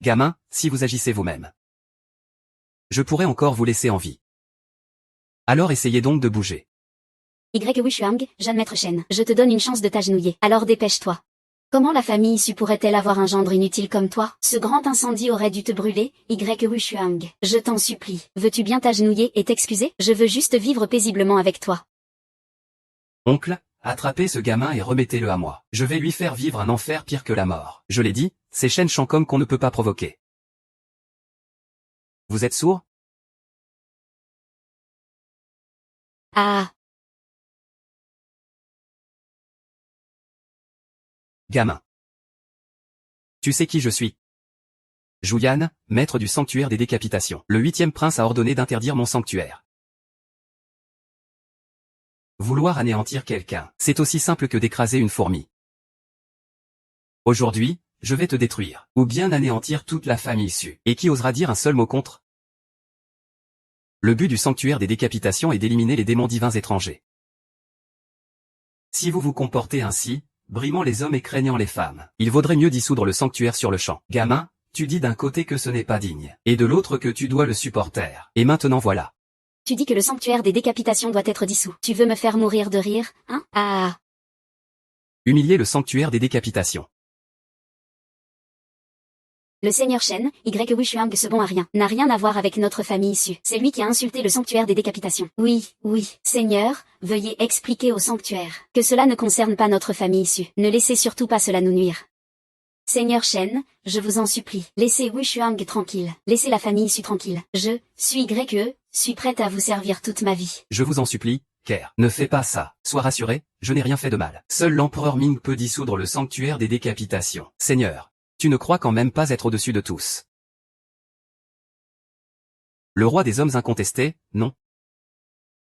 Gamin, si vous agissez vous-même, je pourrais encore vous laisser en vie. Alors essayez donc de bouger. Wushuang, jeune maître Shen, je te donne une chance de t'agenouiller. Alors dépêche-toi. Comment la famille issue pourrait-elle avoir un gendre inutile comme toi? Ce grand incendie aurait dû te brûler, Wushuang. Je t'en supplie. Veux-tu bien t'agenouiller et t'excuser? Je veux juste vivre paisiblement avec toi. Oncle, attrapez ce gamin et remettez-le à moi. Je vais lui faire vivre un enfer pire que la mort. Je l'ai dit, c'est Shen Shankong qu'on ne peut pas provoquer. Vous êtes sourd? Ah. Gamin. Tu sais qui je suis? Juyan, maître du sanctuaire des décapitations. Le 8e prince a ordonné d'interdire mon sanctuaire. Vouloir anéantir quelqu'un, c'est aussi simple que d'écraser une fourmi. Aujourd'hui, je vais te détruire, ou bien anéantir toute la famille issue. Et qui osera dire un seul mot contre? Le but du sanctuaire des décapitations est d'éliminer les démons divins étrangers. Si vous vous comportez ainsi, brimant les hommes et craignant les femmes, il vaudrait mieux dissoudre le sanctuaire sur le champ. Gamin, tu dis d'un côté que ce n'est pas digne, et de l'autre que tu dois le supporter. Et maintenant voilà. Tu dis que le sanctuaire des décapitations doit être dissous. Tu veux me faire mourir de rire, hein? Ah. Humilier le sanctuaire des décapitations. Le seigneur Shen, Wushuang ce bon à rien, n'a rien à voir avec notre famille issue. C'est lui qui a insulté le sanctuaire des décapitations. Oui, Seigneur, veuillez expliquer au sanctuaire que cela ne concerne pas notre famille issue. Ne laissez surtout pas cela nous nuire. Seigneur Shen, je vous en supplie, laissez Wushuang tranquille. Laissez la famille issue tranquille. Je suis prête à vous servir toute ma vie. Je vous en supplie, Kerr, ne fais pas ça. Sois rassuré, je n'ai rien fait de mal. Seul l'empereur Ming peut dissoudre le sanctuaire des décapitations. Seigneur, tu ne crois quand même pas être au-dessus de tous. Le roi des hommes incontestés, non?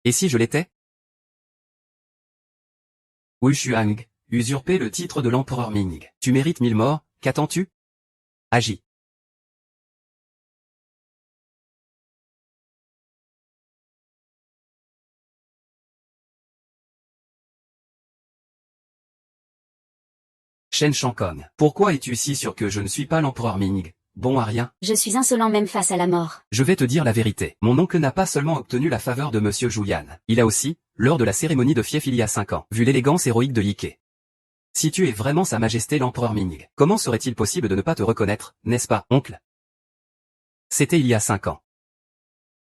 Et si je l'étais? Wushuang, usurper le titre de l'empereur Ming. Tu mérites 1000 morts, qu'attends-tu? Agis. Shen Shankong, pourquoi es-tu si sûr que je ne suis pas l'empereur Ming? Bon à rien. Je suis insolent même face à la mort. Je vais te dire la vérité. Mon oncle n'a pas seulement obtenu la faveur de Monsieur Juyan, il a aussi, lors de la cérémonie de fief il y a 5 ans, vu l'élégance héroïque de Ye Ke. Si tu es vraiment Sa Majesté l'empereur Ming, comment serait-il possible de ne pas te reconnaître, n'est-ce pas, oncle? C'était il y a 5 ans.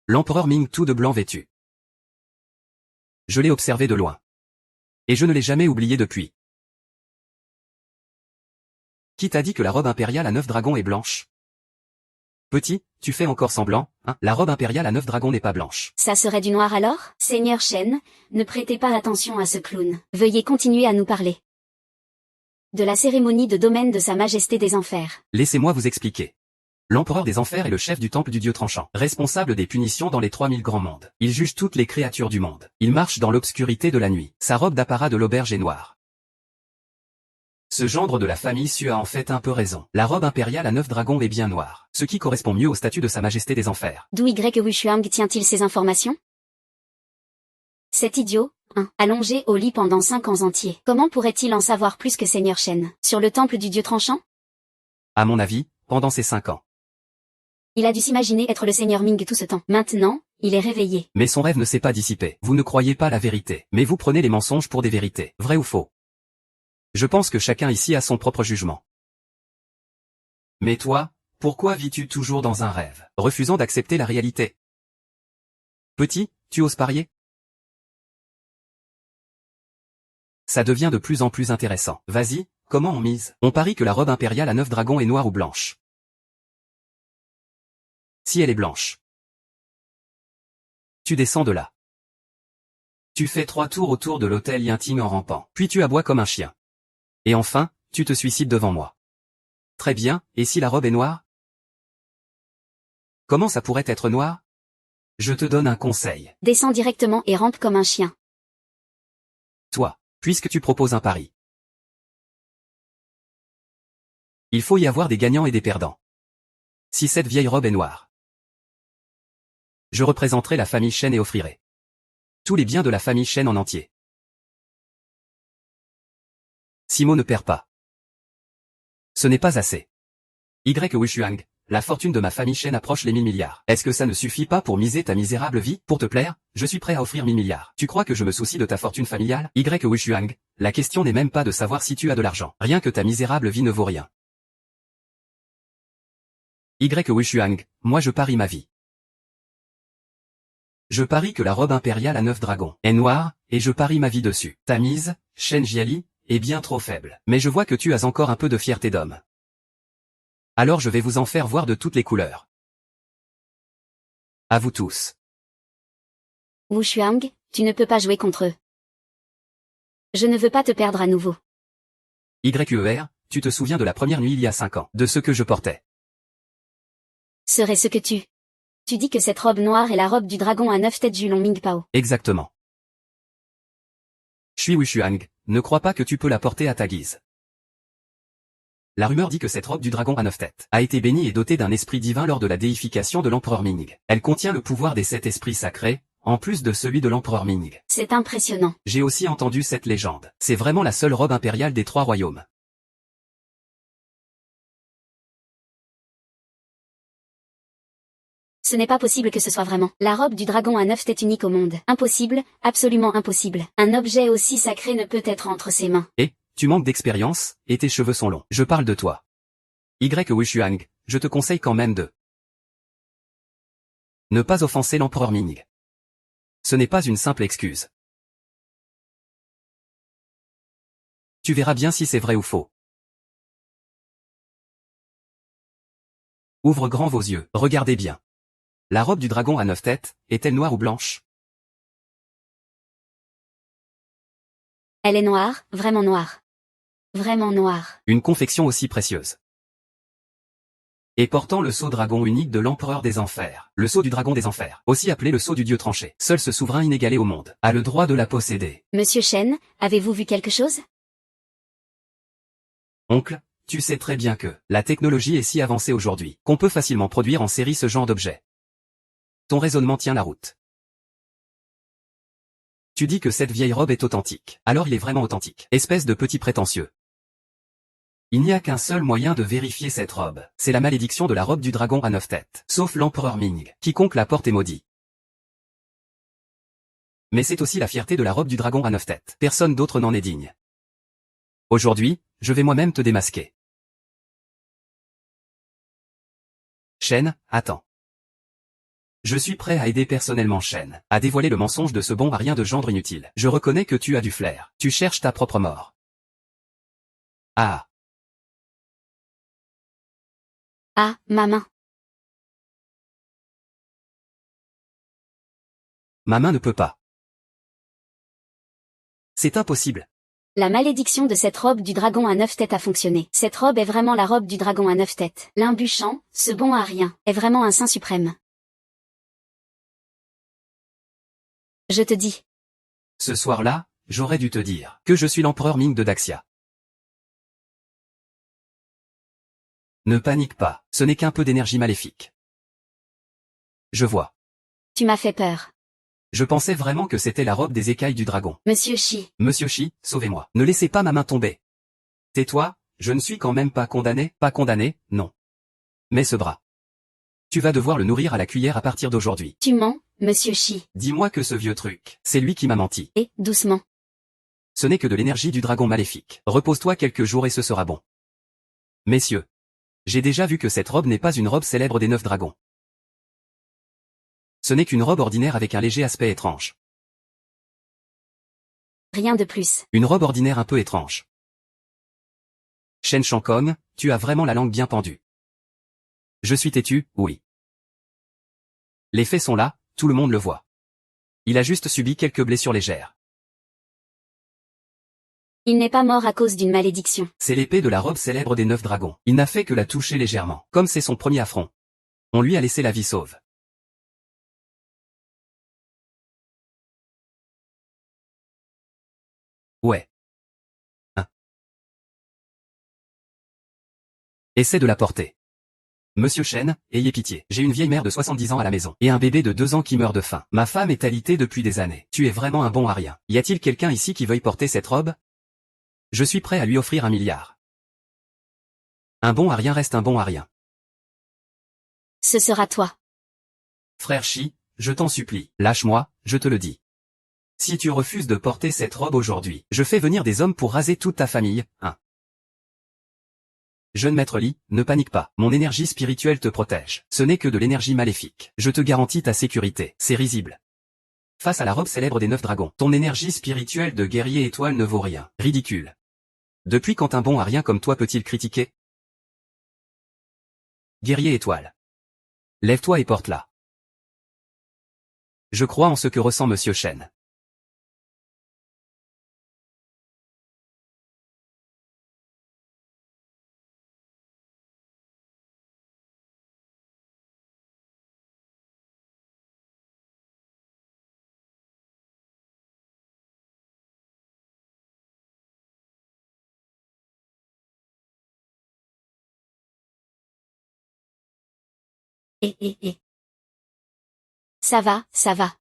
L'empereur Ming tout de blanc vêtu. Je l'ai observé de loin. Et je ne l'ai jamais oublié depuis. Qui t'a dit que la robe impériale à 9 dragons est blanche? Petit, tu fais encore semblant, hein? La robe impériale à 9 dragons n'est pas blanche. Ça serait du noir alors? Seigneur Shen, ne prêtez pas attention à ce clown. Veuillez continuer à nous parler de la cérémonie de domaine de Sa Majesté des Enfers. Laissez-moi vous expliquer. L'empereur des enfers est le chef du temple du dieu tranchant, responsable des punitions dans les 3000 grands mondes. Il juge toutes les créatures du monde. Il marche dans l'obscurité de la nuit. Sa robe d'apparat de l'auberge est noire. Ce gendre de la famille Su a en fait un peu raison. La robe impériale à 9 dragons est bien noire, ce qui correspond mieux au statut de Sa Majesté des Enfers. D'où Wushuang tient-il ces informations? Cet idiot, allongé au lit pendant 5 ans entiers. Comment pourrait-il en savoir plus que Seigneur Shen? Sur le temple du dieu tranchant? À mon avis, pendant ces 5 ans. Il a dû s'imaginer être le Seigneur Ming tout ce temps. Maintenant, il est réveillé. Mais son rêve ne s'est pas dissipé. Vous ne croyez pas la vérité, mais vous prenez les mensonges pour des vérités. Vrai ou faux? Je pense que chacun ici a son propre jugement. Mais toi, pourquoi vis-tu toujours dans un rêve, refusant d'accepter la réalité? Petit, tu oses parier? Ça devient de plus en plus intéressant. Vas-y, comment on mise? On parie que la robe impériale à 9 dragons est noire ou blanche. Si elle est blanche, tu descends de là. Tu fais 3 tours autour de l'hôtel Yinting en rampant, puis tu aboies comme un chien. Et enfin, tu te suicides devant moi. Très bien, et si la robe est noire? Comment ça pourrait être noir? Je te donne un conseil. Descends directement et rampe comme un chien. Toi, puisque tu proposes un pari. Il faut y avoir des gagnants et des perdants. Si cette vieille robe est noire, je représenterai la famille Shen et offrirai tous les biens de la famille Shen en entier. Simo ne perd pas. Ce n'est pas assez. Wushuang, la fortune de ma famille Shen approche les 1000 milliards. Est-ce que ça ne suffit pas pour miser ta misérable vie? Pour te plaire, je suis prêt à offrir 1000 milliards. Tu crois que je me soucie de ta fortune familiale? Wushuang, la question n'est même pas de savoir si tu as de l'argent. Rien que ta misérable vie ne vaut rien. Wushuang, moi je parie ma vie. Je parie que la robe impériale à 9 dragons est noire, et je parie ma vie dessus. Ta mise, Shen Jiali, est bien trop faible. Mais je vois que tu as encore un peu de fierté d'homme. Alors je vais vous en faire voir de toutes les couleurs. À vous tous. Wushuang, tu ne peux pas jouer contre eux. Je ne veux pas te perdre à nouveau. Tu te souviens de la première nuit il y a 5 ans, de ce que je portais. Serait ce que tu dis que cette robe noire est la robe du dragon à 9 têtes Julong Mingpao. Exactement. Shui Wushuang, ne crois pas que tu peux la porter à ta guise. La rumeur dit que cette robe du dragon à 9 têtes a été bénie et dotée d'un esprit divin lors de la déification de l'empereur Ming. Elle contient le pouvoir des 7 esprits sacrés, en plus de celui de l'empereur Ming. C'est impressionnant. J'ai aussi entendu cette légende. C'est vraiment la seule robe impériale des 3 royaumes. Ce n'est pas possible que ce soit vraiment. La robe du dragon à 9 têtes unique au monde. Impossible, absolument impossible. Un objet aussi sacré ne peut être entre ses mains. Et, tu manques d'expérience, et tes cheveux sont longs. Je parle de toi. Wushuang, je te conseille quand même de ne pas offenser l'empereur Ming. Ce n'est pas une simple excuse. Tu verras bien si c'est vrai ou faux. Ouvre grand vos yeux, regardez bien. La robe du dragon à 9 têtes, est-elle noire ou blanche? Elle est noire, vraiment noire. Vraiment noire. Une confection aussi précieuse. Et portant le sceau dragon unique de l'empereur des enfers, le sceau du dragon des enfers, aussi appelé le sceau du dieu tranché. Seul ce souverain inégalé au monde a le droit de la posséder. Monsieur Shen, avez-vous vu quelque chose? Oncle, tu sais très bien que la technologie est si avancée aujourd'hui qu'on peut facilement produire en série ce genre d'objet. Ton raisonnement tient la route. Tu dis que cette vieille robe est authentique. Alors il est vraiment authentique. Espèce de petit prétentieux. Il n'y a qu'un seul moyen de vérifier cette robe. C'est la malédiction de la robe du dragon à 9 têtes. Sauf l'empereur Ming. Quiconque la porte est maudit. Mais c'est aussi la fierté de la robe du dragon à 9 têtes. Personne d'autre n'en est digne. Aujourd'hui, je vais moi-même te démasquer. Shen, attends. Je suis prêt à aider personnellement Shen à dévoiler le mensonge de ce bon à rien de gendre inutile. Je reconnais que tu as du flair. Tu cherches ta propre mort. Ah. Ah, ma main. Ma main ne peut pas. C'est impossible. La malédiction de cette robe du dragon à 9 têtes a fonctionné. Cette robe est vraiment la robe du dragon à 9 têtes. L'imbuchant, ce bon à rien, est vraiment un saint suprême. Je te dis. Ce soir-là, j'aurais dû te dire que je suis l'empereur Ming de Daxia. Ne panique pas, ce n'est qu'un peu d'énergie maléfique. Je vois. Tu m'as fait peur. Je pensais vraiment que c'était la robe des écailles du dragon. Monsieur Shi. Monsieur Shi, sauvez-moi. Ne laissez pas ma main tomber. Tais-toi, je ne suis quand même pas condamné. Pas condamné, non. Mais ce bras. Tu vas devoir le nourrir à la cuillère à partir d'aujourd'hui. Tu mens, monsieur Shi. Dis-moi que ce vieux truc, c'est lui qui m'a menti. Et, doucement. Ce n'est que de l'énergie du dragon maléfique. Repose-toi quelques jours et ce sera bon. Messieurs. J'ai déjà vu que cette robe n'est pas une robe célèbre des 9 dragons. Ce n'est qu'une robe ordinaire avec un léger aspect étrange. Rien de plus. Une robe ordinaire un peu étrange. Shen Shankong, tu as vraiment la langue bien pendue. Je suis têtu, oui. Les faits sont là, tout le monde le voit. Il a juste subi quelques blessures légères. Il n'est pas mort à cause d'une malédiction. C'est l'épée de la robe célèbre des 9 dragons. Il n'a fait que la toucher légèrement. Comme c'est son premier affront. On lui a laissé la vie sauve. Ouais. Hein. Essaie de la porter. Monsieur Shen, ayez pitié. J'ai une vieille mère de 70 ans à la maison, et un bébé de 2 ans qui meurt de faim. Ma femme est alitée depuis des années. Tu es vraiment un bon à rien. Y a-t-il quelqu'un ici qui veuille porter cette robe? Je suis prêt à lui offrir 1 milliard. Un bon à rien reste un bon à rien. ce sera toi. Frère Shi, je t'en supplie, lâche-moi, je te le dis. Si tu refuses de porter cette robe aujourd'hui, je fais venir des hommes pour raser toute ta famille, hein. Jeune maître Li, ne panique pas, mon énergie spirituelle te protège. Ce n'est que de l'énergie maléfique. Je te garantis ta sécurité, c'est risible. Face à la robe célèbre des 9 dragons, ton énergie spirituelle de guerrier étoile ne vaut rien. Ridicule. Depuis quand un bon à rien comme toi peut-il critiquer? Guerrier étoile. Lève-toi et porte-la. Je crois en ce que ressent Monsieur Shen. Ça va, ça va.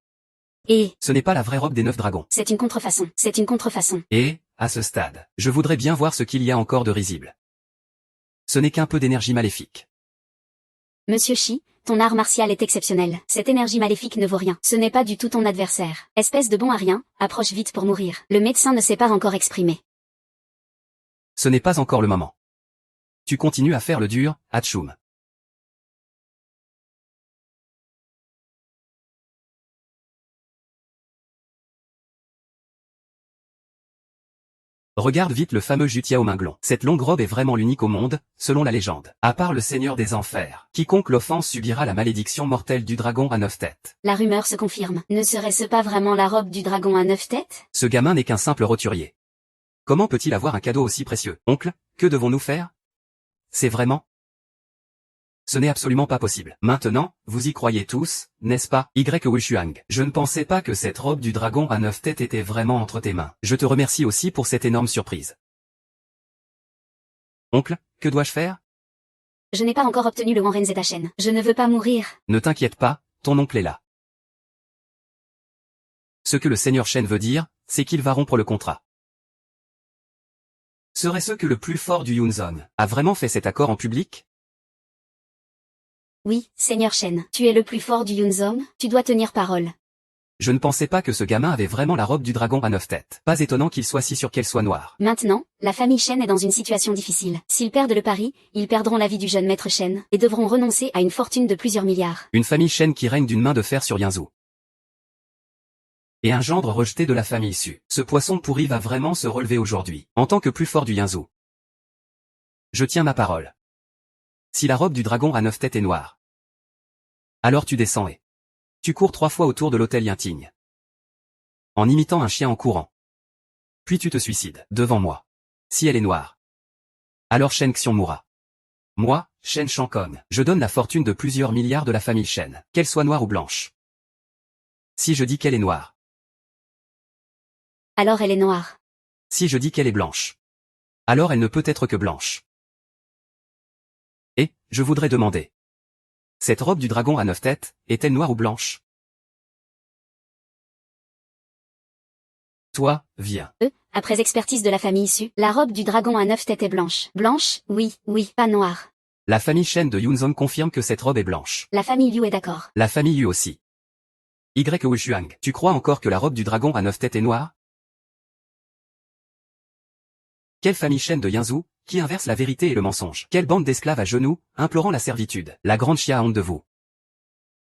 Et, Ce n'est pas la vraie robe des 9 dragons. c'est une contrefaçon, c'est une contrefaçon. Et, à ce stade, je voudrais bien voir ce qu'il y a encore de risible. Ce n'est qu'un peu d'énergie maléfique. Monsieur Shi, ton art martial est exceptionnel. Cette énergie maléfique ne vaut rien. Ce n'est pas du tout ton adversaire. Espèce de bon à rien, approche vite pour mourir. Le médecin ne s'est pas encore exprimé. Ce n'est pas encore le moment. Tu continues à faire le dur, Hatchoum. Regarde vite le fameux Jutia aux mains glons. Cette longue robe est vraiment l'unique au monde, selon la légende. À part le Seigneur des Enfers, quiconque l'offense subira la malédiction mortelle du dragon à 9 têtes. La rumeur se confirme. Ne serait-ce pas vraiment la robe du dragon à 9 têtes? Ce gamin n'est qu'un simple roturier. Comment peut-il avoir un cadeau aussi précieux? Oncle, que devons-nous faire? C'est vraiment? Ce n'est absolument pas possible. Maintenant, vous y croyez tous, n'est-ce pas, Y. Wushuang? Je ne pensais pas que cette robe du dragon à 9 têtes était vraiment entre tes mains. Je te remercie aussi pour cette énorme surprise. Oncle, que dois-je faire? Je n'ai pas encore obtenu le Wanren Zeta Shen. Je ne veux pas mourir. Ne t'inquiète pas, ton oncle est là. Ce que le Seigneur Shen veut dire, c'est qu'il va rompre le contrat. Serait-ce que le plus fort du Yunzong a vraiment fait cet accord en public? Oui, Seigneur Shen, tu es le plus fort du Yunzong, tu dois tenir parole. Je ne pensais pas que ce gamin avait vraiment la robe du dragon à 9 têtes. Pas étonnant qu'il soit si sûr qu'elle soit noire. Maintenant, la famille Shen est dans une situation difficile. S'ils perdent le pari, ils perdront la vie du jeune maître Shen, et devront renoncer à une fortune de plusieurs milliards. Une famille Shen qui règne d'une main de fer sur Yanzhou. Et un gendre rejeté de la famille Su. Ce poisson pourri va vraiment se relever aujourd'hui, en tant que plus fort du Yanzhou. Je tiens ma parole. Si la robe du dragon à 9 têtes est noire, alors tu descends et tu cours 3 fois autour de l'hôtel Yinting, en imitant un chien en courant. Puis tu te suicides, devant moi. Si elle est noire, alors Shen Xiong mourra. Moi, Shen Shankong, je donne la fortune de plusieurs milliards de la famille Shen, qu'elle soit noire ou blanche. Si je dis qu'elle est noire, Alors elle est noire. si je dis qu'elle est blanche, alors elle ne peut être que blanche. Et, je voudrais demander. Cette robe du dragon à 9 têtes, est-elle noire ou blanche? Toi, viens. Après expertise de la famille Su, la robe du dragon à 9 têtes est blanche. Blanche, oui, pas noire. La famille Shen de Yunzong confirme que cette robe est blanche. La famille Liu est d'accord. La famille Yu aussi. Y. Wushuang, tu crois encore que la robe du dragon à 9 têtes est noire? Quelle famille Shen de Yanzhou, qui inverse la vérité et le mensonge? Quelle bande d'esclaves à genoux, implorant la servitude? La grande chia a honte de vous.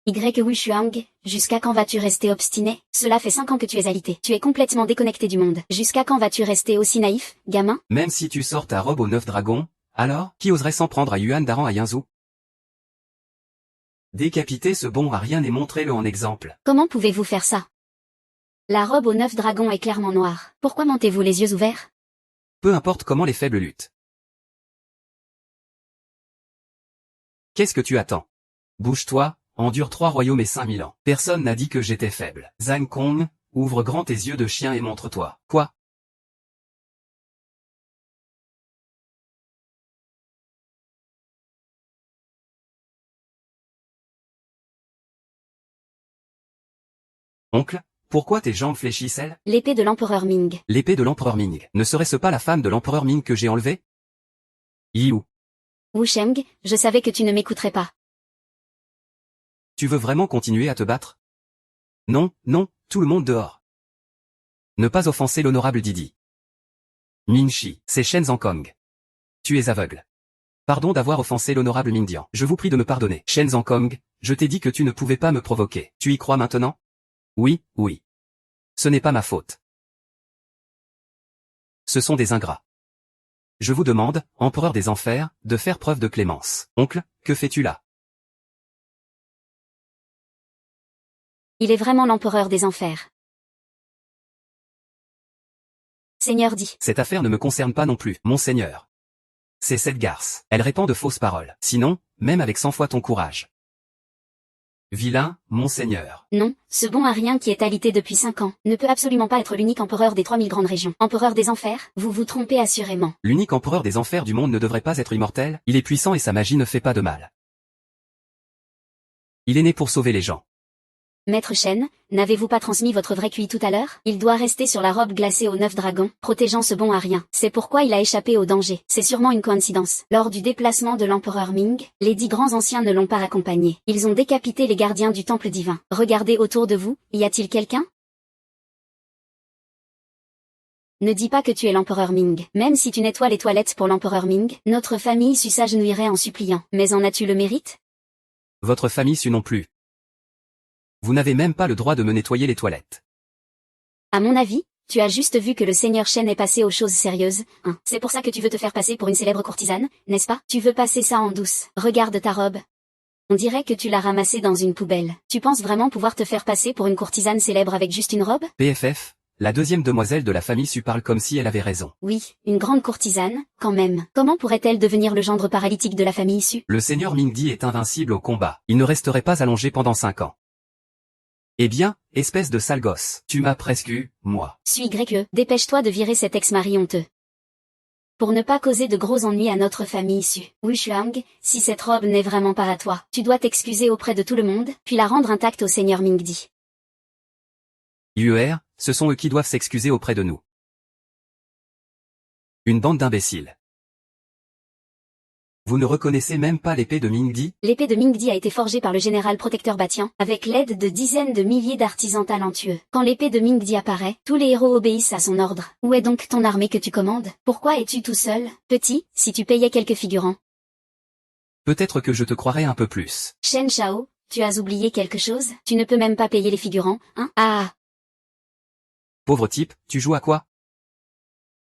Y. Wushuang, jusqu'à quand vas-tu rester obstiné? Cela fait 5 ans que tu es alité. Tu es complètement déconnecté du monde. Jusqu'à quand vas-tu rester aussi naïf, gamin? Même si tu sors ta robe aux 9 dragons, alors, qui oserait s'en prendre à Yuan Daran à Yanzhou? Décapitez ce bon à rien et montrez-le en exemple. Comment pouvez-vous faire ça? La robe aux 9 dragons est clairement noire. Pourquoi mentez-vous les yeux ouverts? Peu importe comment les faibles luttent. Qu'est-ce que tu attends? Bouge-toi, endure 3 royaumes et 5000 ans. Personne n'a dit que j'étais faible. Zhang Kong, ouvre grand tes yeux de chien et montre-toi. Quoi? Oncle, pourquoi tes jambes fléchissent-elles? L'épée de l'empereur Ming. L'épée de l'empereur Ming. Ne serait-ce pas la femme de l'empereur Ming que j'ai enlevée? Yiu. Wu Sheng, je savais que tu ne m'écouterais pas. Tu veux vraiment continuer à te battre? Non, non, tout le monde dehors. Ne pas offenser l'honorable Didi. Ming-Chi, c'est Shen Zhangkong. Tu es aveugle. Pardon d'avoir offensé l'honorable Ming-Dian. Je vous prie de me pardonner. Shen Zhangkong, je t'ai dit que tu ne pouvais pas me provoquer. Tu y crois maintenant? Oui, oui. Ce n'est pas ma faute. Ce sont des ingrats. Je vous demande, empereur des enfers, de faire preuve de clémence. Oncle, que fais-tu là? Il est vraiment l'empereur des enfers. Seigneur dit. Cette affaire ne me concerne pas non plus, monseigneur. C'est cette garce. Elle répand de fausses paroles. Sinon, même avec 100 fois ton courage. Vilain, monseigneur. Non, ce bon Arien qui est alité depuis 5 ans, ne peut absolument pas être l'unique empereur des 3000 grandes régions. Empereur des enfers, vous vous trompez assurément. L'unique empereur des enfers du monde ne devrait pas être immortel, il est puissant et sa magie ne fait pas de mal. Il est né pour sauver les gens. Maître Shen, n'avez-vous pas transmis votre vrai QI tout à l'heure? Il doit rester sur la robe glacée aux 9 dragons, protégeant ce bon Arien. C'est pourquoi il a échappé au danger. C'est sûrement une coïncidence. Lors du déplacement de l'empereur Ming, les 10 grands anciens ne l'ont pas accompagné. Ils ont décapité les gardiens du temple divin. Regardez autour de vous, y a-t-il quelqu'un? Ne dis pas que tu es l'empereur Ming. Même si tu nettoies les toilettes pour l'empereur Ming, notre famille Su s'agenouillerait en suppliant. Mais en as-tu le mérite? Votre famille Su non plus. Vous n'avez même pas le droit de me nettoyer les toilettes. À mon avis, tu as juste vu que le seigneur Shen est passé aux choses sérieuses, hein. C'est pour ça que tu veux te faire passer pour une célèbre courtisane, n'est-ce pas? Tu veux passer ça en douce. Regarde ta robe. On dirait que tu l'as ramassée dans une poubelle. Tu penses vraiment pouvoir te faire passer pour une courtisane célèbre avec juste une robe? PFF, la deuxième demoiselle de la famille Su parle comme si elle avait raison. Oui, une grande courtisane, quand même. Comment pourrait-elle devenir le gendre paralytique de la famille Su? Le seigneur Ming-Di est invincible au combat. Il ne resterait pas allongé pendant 5 ans. Eh bien, espèce de sale gosse, tu m'as presque eu, moi. Suis grec, dépêche-toi de virer cet ex-mari honteux. Pour ne pas causer de gros ennuis à notre famille Su. Wu Shuang, si cette robe n'est vraiment pas à toi, tu dois t'excuser auprès de tout le monde, puis la rendre intacte au seigneur Ming-Di. UR, ce sont eux qui doivent s'excuser auprès de nous. Une bande d'imbéciles. Vous ne reconnaissez même pas l'épée de Ming-Di? L'épée de Ming-Di a été forgée par le général protecteur Batian, avec l'aide de dizaines de milliers d'artisans talentueux. Quand l'épée de Ming-Di apparaît, tous les héros obéissent à son ordre. Où est donc ton armée que tu commandes? Pourquoi es-tu tout seul, petit, si tu payais quelques figurants? Peut-être que je te croirais un peu plus. Shen Shao, tu as oublié quelque chose? Tu ne peux même pas payer les figurants, hein? Ah! Pauvre type, tu joues à quoi?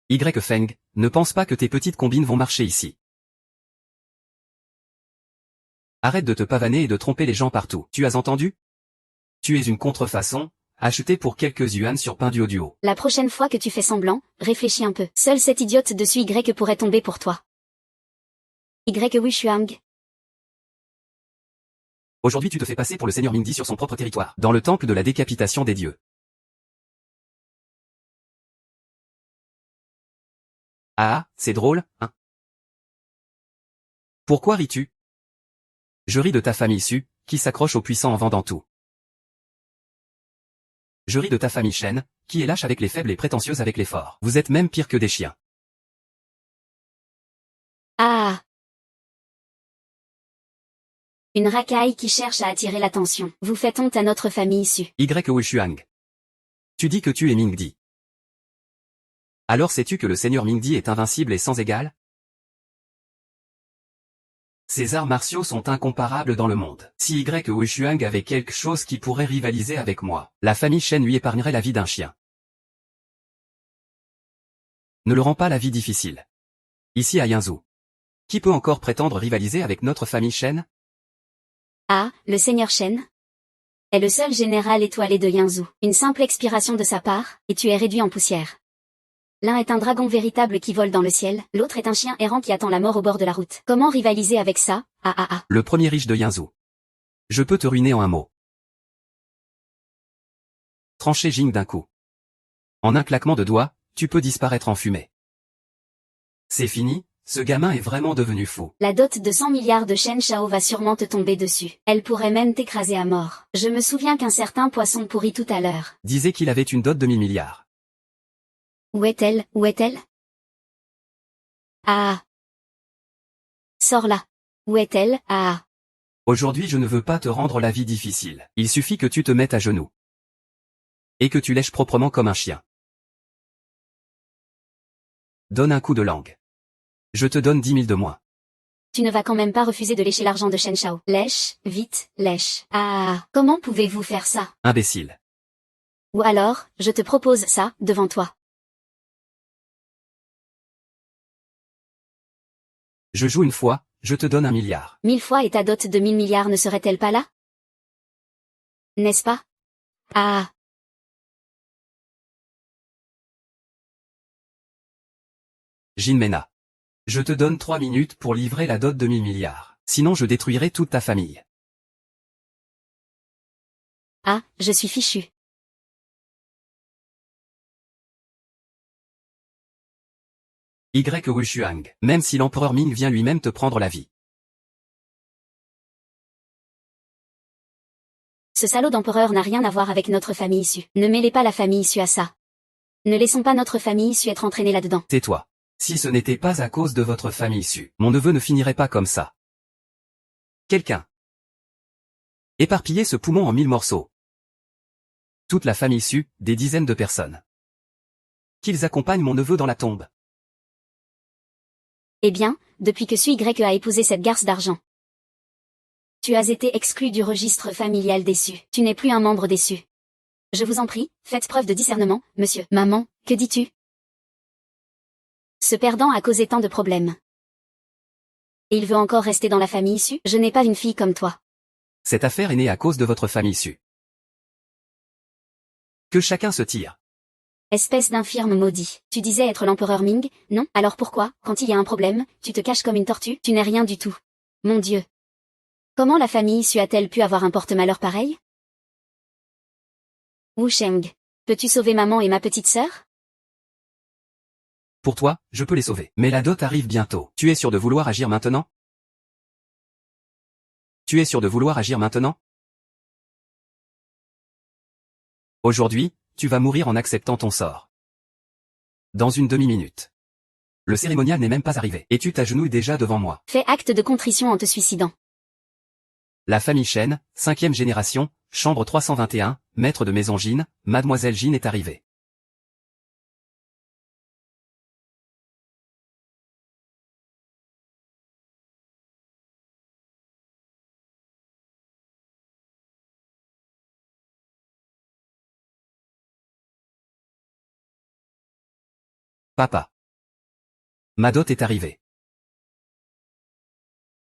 Y Feng, ne pense pas que tes petites combines vont marcher ici. Arrête de te pavaner et de tromper les gens partout. Tu as entendu? Tu es une contrefaçon, achetée pour quelques yuans sur Pinduoduo. La prochaine fois que tu fais semblant, réfléchis un peu. Seule cette idiote dessus Y pourrait tomber pour toi. Wu Shuang. Aujourd'hui tu te fais passer pour le seigneur Ming-Di sur son propre territoire, dans le temple de la décapitation des dieux. Ah, c'est drôle, hein? Pourquoi ris-tu? Je ris de ta famille Su, qui s'accroche aux puissants en vendant tout. Je ris de ta famille Shen, qui est lâche avec les faibles et prétentieuse avec les forts. Vous êtes même pire que des chiens. Ah! Une racaille qui cherche à attirer l'attention. Vous faites honte à notre famille Su. Wu Shuang. Tu dis que tu es Ming-Di. Alors sais-tu que le seigneur Ming-Di est invincible et sans égal? Ces arts martiaux sont incomparables dans le monde. Si Wu Shuang avait quelque chose qui pourrait rivaliser avec moi, la famille Shen lui épargnerait la vie d'un chien. Ne le rend pas la vie difficile. Ici à Yanzhou. Qui peut encore prétendre rivaliser avec notre famille Shen? Ah, le seigneur Shen est le seul général étoilé de Yanzhou. Une simple expiration de sa part, et tu es réduit en poussière. L'un est un dragon véritable qui vole dans le ciel, l'autre est un chien errant qui attend la mort au bord de la route. Comment rivaliser avec ça? Ah ah ah. Le premier riche de Yanzhou. Je peux te ruiner en un mot. Trancher Jing d'un coup. En un claquement de doigts, tu peux disparaître en fumée. C'est fini, ce gamin est vraiment devenu fou. La dot de 100 milliards de Shen Shao va sûrement te tomber dessus. Elle pourrait même t'écraser à mort. Je me souviens qu'un certain poisson pourri tout à l'heure disait qu'il avait une dot de 1000 milliards. Où est-elle? Où est-elle? Ah! Sors là. Où est-elle? Ah! Aujourd'hui je ne veux pas te rendre la vie difficile. Il suffit que tu te mettes à genoux. Et que tu lèches proprement comme un chien. Donne un coup de langue. Je te donne 10 000 de moins. Tu ne vas quand même pas refuser de lécher l'argent de Shen Shao. Lèche, vite, lèche. Ah, comment pouvez-vous faire ça? Imbécile. Ou alors, je te propose ça, devant toi. Je joue une fois, je te donne 1 milliard. 1000 fois et ta dot de 1000 milliards ne serait-elle pas là? N'est-ce pas? Ah. Jinmena. Je te donne 3 minutes pour livrer la dot de 1000 milliards. Sinon je détruirai toute ta famille. Ah, je suis fichu. Y. Wushuang. Même si l'empereur Ming vient lui-même te prendre la vie. Ce salaud d'empereur n'a rien à voir avec notre famille issue. Ne mêlez pas la famille issue à ça. Ne laissons pas notre famille issue être entraînée là-dedans. Tais-toi. Si ce n'était pas à cause de votre famille issue, mon neveu ne finirait pas comme ça. Quelqu'un. Éparpillez ce poumon en 1000 morceaux. Toute la famille issue, des dizaines de personnes. Qu'ils accompagnent mon neveu dans la tombe. Eh bien, depuis que Sui Y a épousé cette garce d'argent. Tu as été exclu du registre familial déçu. Tu n'es plus un membre déçu. Je vous en prie, faites preuve de discernement, monsieur. Maman, que dis-tu? Ce perdant a causé tant de problèmes. Et il veut encore rester dans la famille issue? Je n'ai pas une fille comme toi. Cette affaire est née à cause de votre famille issue. Que chacun se tire. Espèce d'infirme maudit. Tu disais être l'empereur Ming, non? Alors pourquoi, quand il y a un problème, tu te caches comme une tortue? Tu n'es rien du tout. Mon Dieu. Comment la famille issue a-t-elle pu avoir un porte-malheur pareil? Wu Sheng. Peux-tu sauver maman et ma petite sœur? Pour toi, je peux les sauver. Mais la dot arrive bientôt. Tu es sûr de vouloir agir maintenant? Tu es sûr de vouloir agir maintenant? Aujourd'hui, tu vas mourir en acceptant ton sort. Dans une demi-minute. Le cérémonial n'est même pas arrivé. Et tu t'agenouilles déjà devant moi. Fais acte de contrition en te suicidant. La famille Shen, 5e génération, chambre 321, maître de maison Jin, mademoiselle Jin est arrivée. Papa. Ma dot est arrivée.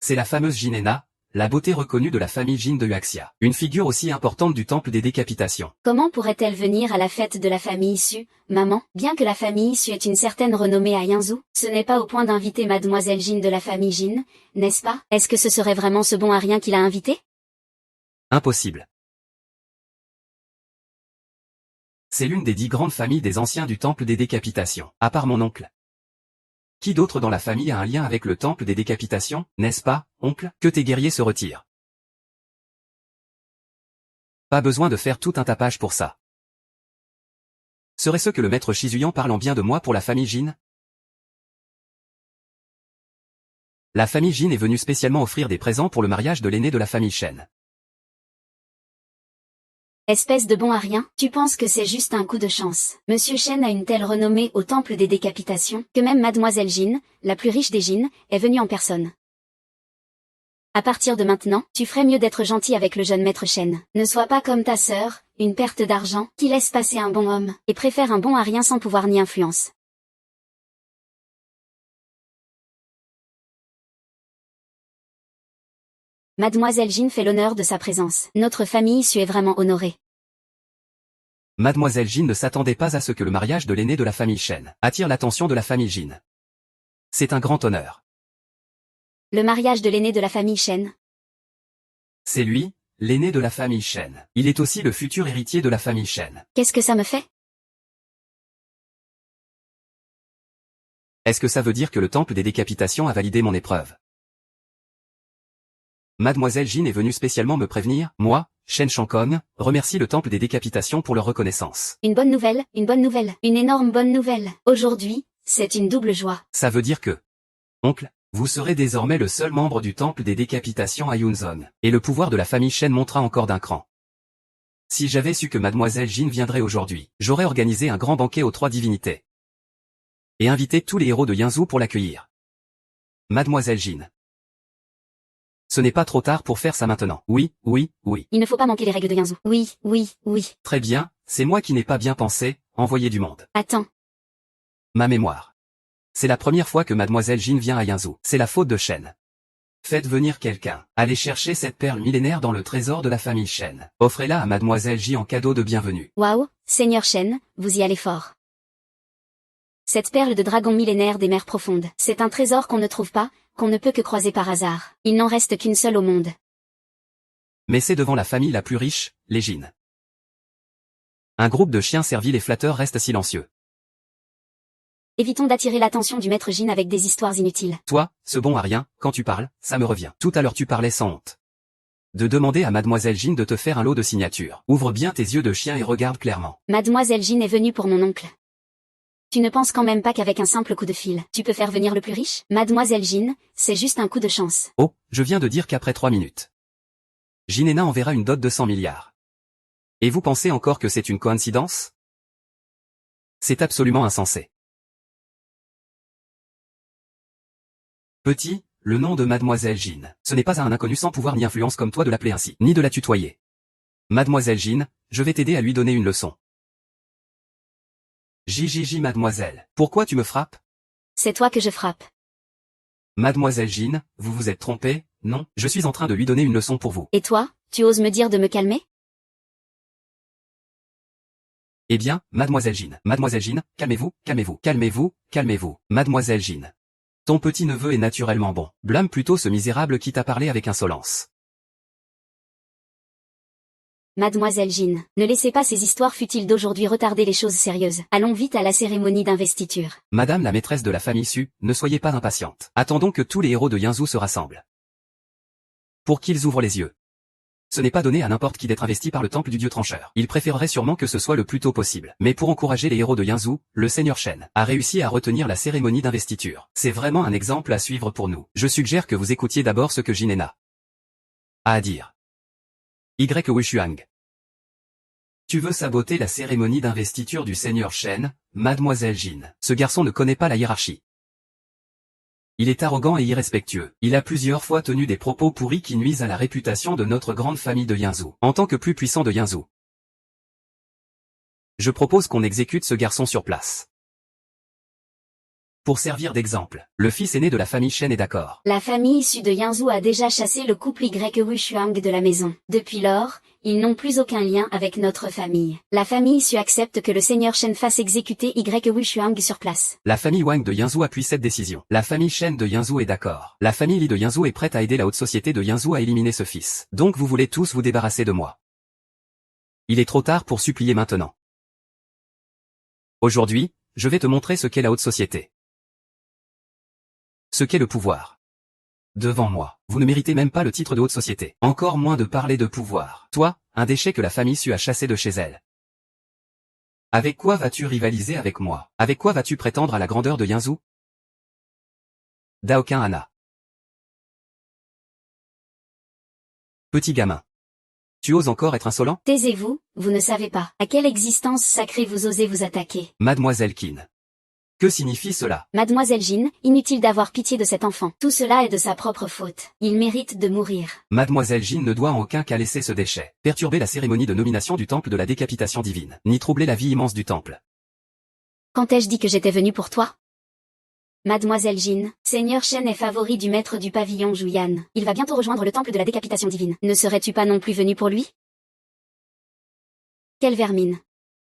C'est la fameuse Jinena, la beauté reconnue de la famille Jin de Huaxia. Une figure aussi importante du temple des décapitations. Comment pourrait-elle venir à la fête de la famille issue, maman? Bien que la famille issue ait une certaine renommée à Yinzhou, ce n'est pas au point d'inviter mademoiselle Jin de la famille Jin, n'est-ce pas? Est-ce que ce serait vraiment ce bon à rien qui l'a invité? Impossible. C'est l'une des 10 grandes familles des anciens du temple des décapitations, à part mon oncle. Qui d'autre dans la famille a un lien avec le temple des décapitations, n'est-ce pas, oncle? Que tes guerriers se retirent. Pas besoin de faire tout un tapage pour ça. Serait-ce que le maître Shizuyan parle en bien de moi pour la famille Jin? La famille Jin est venue spécialement offrir des présents pour le mariage de l'aîné de la famille Shen. Espèce de bon à rien, tu penses que c'est juste un coup de chance. Monsieur Shen a une telle renommée au temple des décapitations, que même mademoiselle Jin, la plus riche des Jin, est venue en personne. À partir de maintenant, tu ferais mieux d'être gentil avec le jeune maître Shen. Ne sois pas comme ta sœur, une perte d'argent, qui laisse passer un bon homme, et préfère un bon à rien sans pouvoir ni influence. Mademoiselle Jin fait l'honneur de sa présence. Notre famille issue est vraiment honorée. Mademoiselle Jin ne s'attendait pas à ce que le mariage de l'aîné de la famille Shen attire l'attention de la famille Jin. C'est un grand honneur. Le mariage de l'aîné de la famille Shen. C'est lui, l'aîné de la famille Shen. Il est aussi le futur héritier de la famille Shen. Qu'est-ce que ça me fait? Est-ce que ça veut dire que le temple des décapitations a validé mon épreuve? Mademoiselle Jin est venue spécialement me prévenir, moi, Shen Shankong, remercie le temple des décapitations pour leur reconnaissance. Une bonne nouvelle, une énorme bonne nouvelle. Aujourd'hui, c'est une double joie. Ça veut dire que... Oncle, Vous serez désormais le seul membre du temple des décapitations à Yunzon, et le pouvoir de la famille Shen montera encore d'un cran. Si j'avais su que mademoiselle Jin viendrait aujourd'hui, j'aurais organisé un grand banquet aux 3 divinités. Et invité tous les héros de Yinzou pour l'accueillir. Mademoiselle Jin. Ce n'est pas trop tard pour faire ça maintenant. Oui, oui, oui. Il ne faut pas manquer les règles de Yinzou. Oui, oui, oui. Très bien, c'est moi qui n'ai pas bien pensé, envoyer du monde. Attends. Ma mémoire. C'est la première fois que mademoiselle Jin vient à Yinzou. C'est la faute de Shen. Faites venir quelqu'un. Allez chercher cette perle millénaire dans le trésor de la famille Shen. Offrez-la à mademoiselle J en cadeau de bienvenue. Waouh, Seigneur Shen, vous y allez fort. Cette perle de dragon millénaire des mers profondes, c'est un trésor qu'on ne trouve pas, qu'on ne peut que croiser par hasard. Il n'en reste qu'une seule au monde. Mais c'est devant la famille la plus riche, les Jin. Un groupe de chiens serviles et flatteurs reste silencieux. Évitons d'attirer l'attention du maître Jin avec des histoires inutiles. Toi, ce bon à rien, quand tu parles, ça me revient. Tout à l'heure tu parlais sans honte. De demander à mademoiselle Jin de te faire un lot de signatures. Ouvre bien tes yeux de chien et regarde clairement. Mademoiselle Jin est venue pour mon oncle. Tu ne penses quand même pas qu'avec un simple coup de fil, tu peux faire venir le plus riche? Mademoiselle Jin, c'est juste un coup de chance. Oh, je viens de dire qu'après 3 minutes. Jinena enverra une dot de 100 milliards. Et vous pensez encore que c'est une coïncidence? C'est absolument insensé. Petit, le nom de mademoiselle Jin. Ce n'est pas à un inconnu sans pouvoir ni influence comme toi de l'appeler ainsi, ni de la tutoyer. Mademoiselle Jin, je vais t'aider à lui donner une leçon. JJJ mademoiselle, pourquoi tu me frappes? C'est toi que je frappe. Mademoiselle Jin, vous vous êtes trompée, non, je suis en train de lui donner une leçon pour vous. Et toi, tu oses me dire de me calmer? Eh bien, mademoiselle Jin, calmez-vous, calmez-vous, calmez-vous, calmez-vous, mademoiselle Jin. Ton petit-neveu est naturellement bon. Blâme plutôt ce misérable qui t'a parlé avec insolence. Mademoiselle Jin, ne laissez pas ces histoires futiles d'aujourd'hui retarder les choses sérieuses. Allons vite à la cérémonie d'investiture. Madame la maîtresse de la famille Su, ne soyez pas impatiente. Attendons que tous les héros de Yinzou se rassemblent. Pour qu'ils ouvrent les yeux. Ce n'est pas donné à n'importe qui d'être investi par le temple du dieu trancheur. Il préférerait sûrement que ce soit le plus tôt possible. Mais pour encourager les héros de Yinzou, le seigneur Shen a réussi à retenir la cérémonie d'investiture. C'est vraiment un exemple à suivre pour nous. Je suggère que vous écoutiez d'abord ce que Jinena a à dire. Wushuang. Tu veux saboter la cérémonie d'investiture du seigneur Shen, mademoiselle Jin. Ce garçon ne connaît pas la hiérarchie. Il est arrogant et irrespectueux. Il a plusieurs fois tenu des propos pourris qui nuisent à la réputation de notre grande famille de Yinzou, en tant que plus puissant de Yinzou. Je propose qu'on exécute ce garçon sur place. Pour servir d'exemple, le fils aîné de la famille Shen est d'accord. La famille issue de Yinzou a déjà chassé le couple Wushuang de la maison. Depuis lors, ils n'ont plus aucun lien avec notre famille. La famille Su accepte que le seigneur Shen fasse exécuter Wushuang sur place. La famille Wang de Yinzou appuie cette décision. La famille Shen de Yinzou est d'accord. La famille Li de Yinzou est prête à aider la haute société de Yinzou à éliminer ce fils. Donc vous voulez tous vous débarrasser de moi. Il est trop tard pour supplier maintenant. Aujourd'hui, je vais te montrer ce qu'est la haute société. Ce qu'est le pouvoir. Devant moi, vous ne méritez même pas le titre de haute société. Encore moins de parler de pouvoir. Toi, un déchet que la famille Su a chassé de chez elle. Avec quoi vas-tu rivaliser avec moi? Avec quoi vas-tu prétendre à la grandeur de Yinzou? Daokin Hana. Petit gamin. Tu oses encore être insolent? Taisez-vous, vous ne savez pas à quelle existence sacrée vous osez vous attaquer. Mademoiselle Qin. Que signifie cela? Mademoiselle Jin, inutile d'avoir pitié de cet enfant. Tout cela est de sa propre faute. Il mérite de mourir. Mademoiselle Jin ne doit en aucun cas laisser ce déchet perturber la cérémonie de nomination du temple de la décapitation divine, ni troubler la vie immense du temple. Quand ai-je dit que j'étais venue pour toi? Mademoiselle Jin, Seigneur Shen est favori du maître du pavillon Juyan. Il va bientôt rejoindre le temple de la décapitation divine. Ne serais-tu pas non plus venue pour lui? Quelle vermine.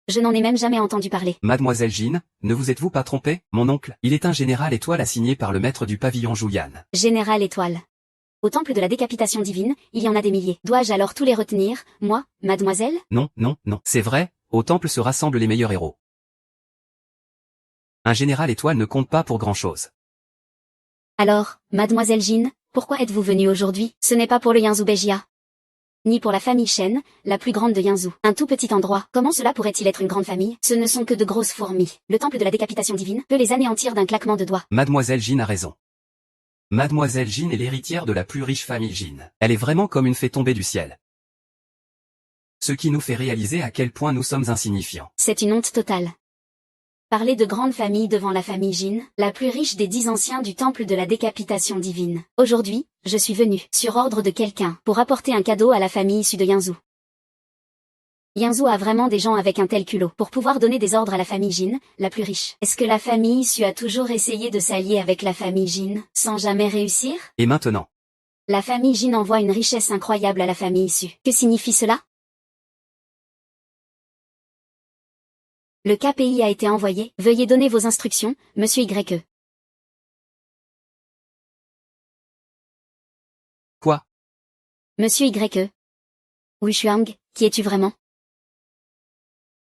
Je n'en ai même jamais entendu parler. Mademoiselle Jin, ne vous êtes-vous pas trompée? Mon oncle, il est un général étoile assigné par le maître du pavillon Juyan. Général étoile. Au temple de la décapitation divine, il y en a des milliers. Dois-je alors tous les retenir, moi, mademoiselle? Non, non, non. C'est vrai, au temple se rassemblent les meilleurs héros. Un général étoile ne compte pas pour grand-chose. Alors, mademoiselle Jin, pourquoi êtes-vous venue aujourd'hui? Ce n'est pas pour le Yinzou Bejia. Ni pour la famille Shen, la plus grande de Yinzou. Un tout petit endroit. Comment cela pourrait-il être une grande famille? Ce ne sont que de grosses fourmis. Le temple de la décapitation divine peut les anéantir d'un claquement de doigts. Mademoiselle Jin a raison. Mademoiselle Jin est l'héritière de la plus riche famille Jin. Elle est vraiment comme une fée tombée du ciel. Ce qui nous fait réaliser à quel point nous sommes insignifiants. C'est une honte totale. Parler de grande famille devant la famille Jin, la plus riche des 10 anciens du temple de la décapitation divine. Aujourd'hui, je suis venu, sur ordre de quelqu'un, pour apporter un cadeau à la famille issue de Yinzu. Yinzu a vraiment des gens avec un tel culot, pour pouvoir donner des ordres à la famille Jin, la plus riche. Est-ce que la famille issue a toujours essayé de s'allier avec la famille Jin, sans jamais réussir? Et maintenant? La famille Jin envoie une richesse incroyable à la famille issue. Que signifie cela? Le KPI a été envoyé, veuillez donner vos instructions, monsieur YE. Quoi? Monsieur YE. Wishuang, qui es-tu vraiment?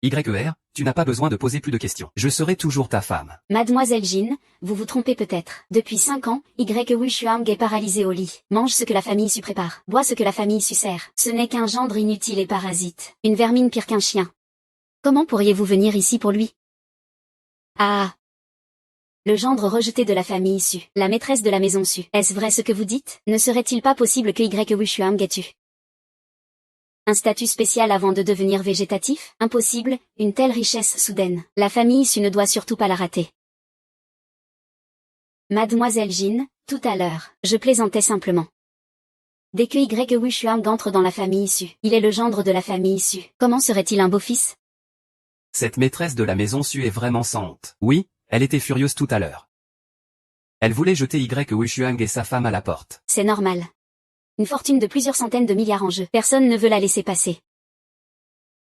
YER, tu n'as pas besoin de poser plus de questions. Je serai toujours ta femme. Mademoiselle Jin, vous vous trompez peut-être. Depuis 5 ans, Wishuang est paralysé au lit. Mange ce que la famille issue prépare. Bois ce que la famille issue sert. Ce n'est qu'un gendre inutile et parasite. Une vermine pire qu'un chien. Comment pourriez-vous venir ici pour lui? Ah! Le gendre rejeté de la famille issue, la maîtresse de la maison issue. Est-ce vrai ce que vous dites? Ne serait-il pas possible que Wishuang ait eu un statut spécial avant de devenir végétatif? Impossible, une telle richesse soudaine. La famille issue ne doit surtout pas la rater. Mademoiselle Jin, tout à l'heure, je plaisantais simplement. Dès que Wishuang entre dans la famille issue, il est le gendre de la famille issue. Comment serait-il un beau-fils? Cette maîtresse de la maison Su est vraiment sans honte. Oui, elle était furieuse tout à l'heure. Elle voulait jeter Wishuang et sa femme à la porte. C'est normal. Une fortune de plusieurs centaines de milliards en jeu. Personne ne veut la laisser passer.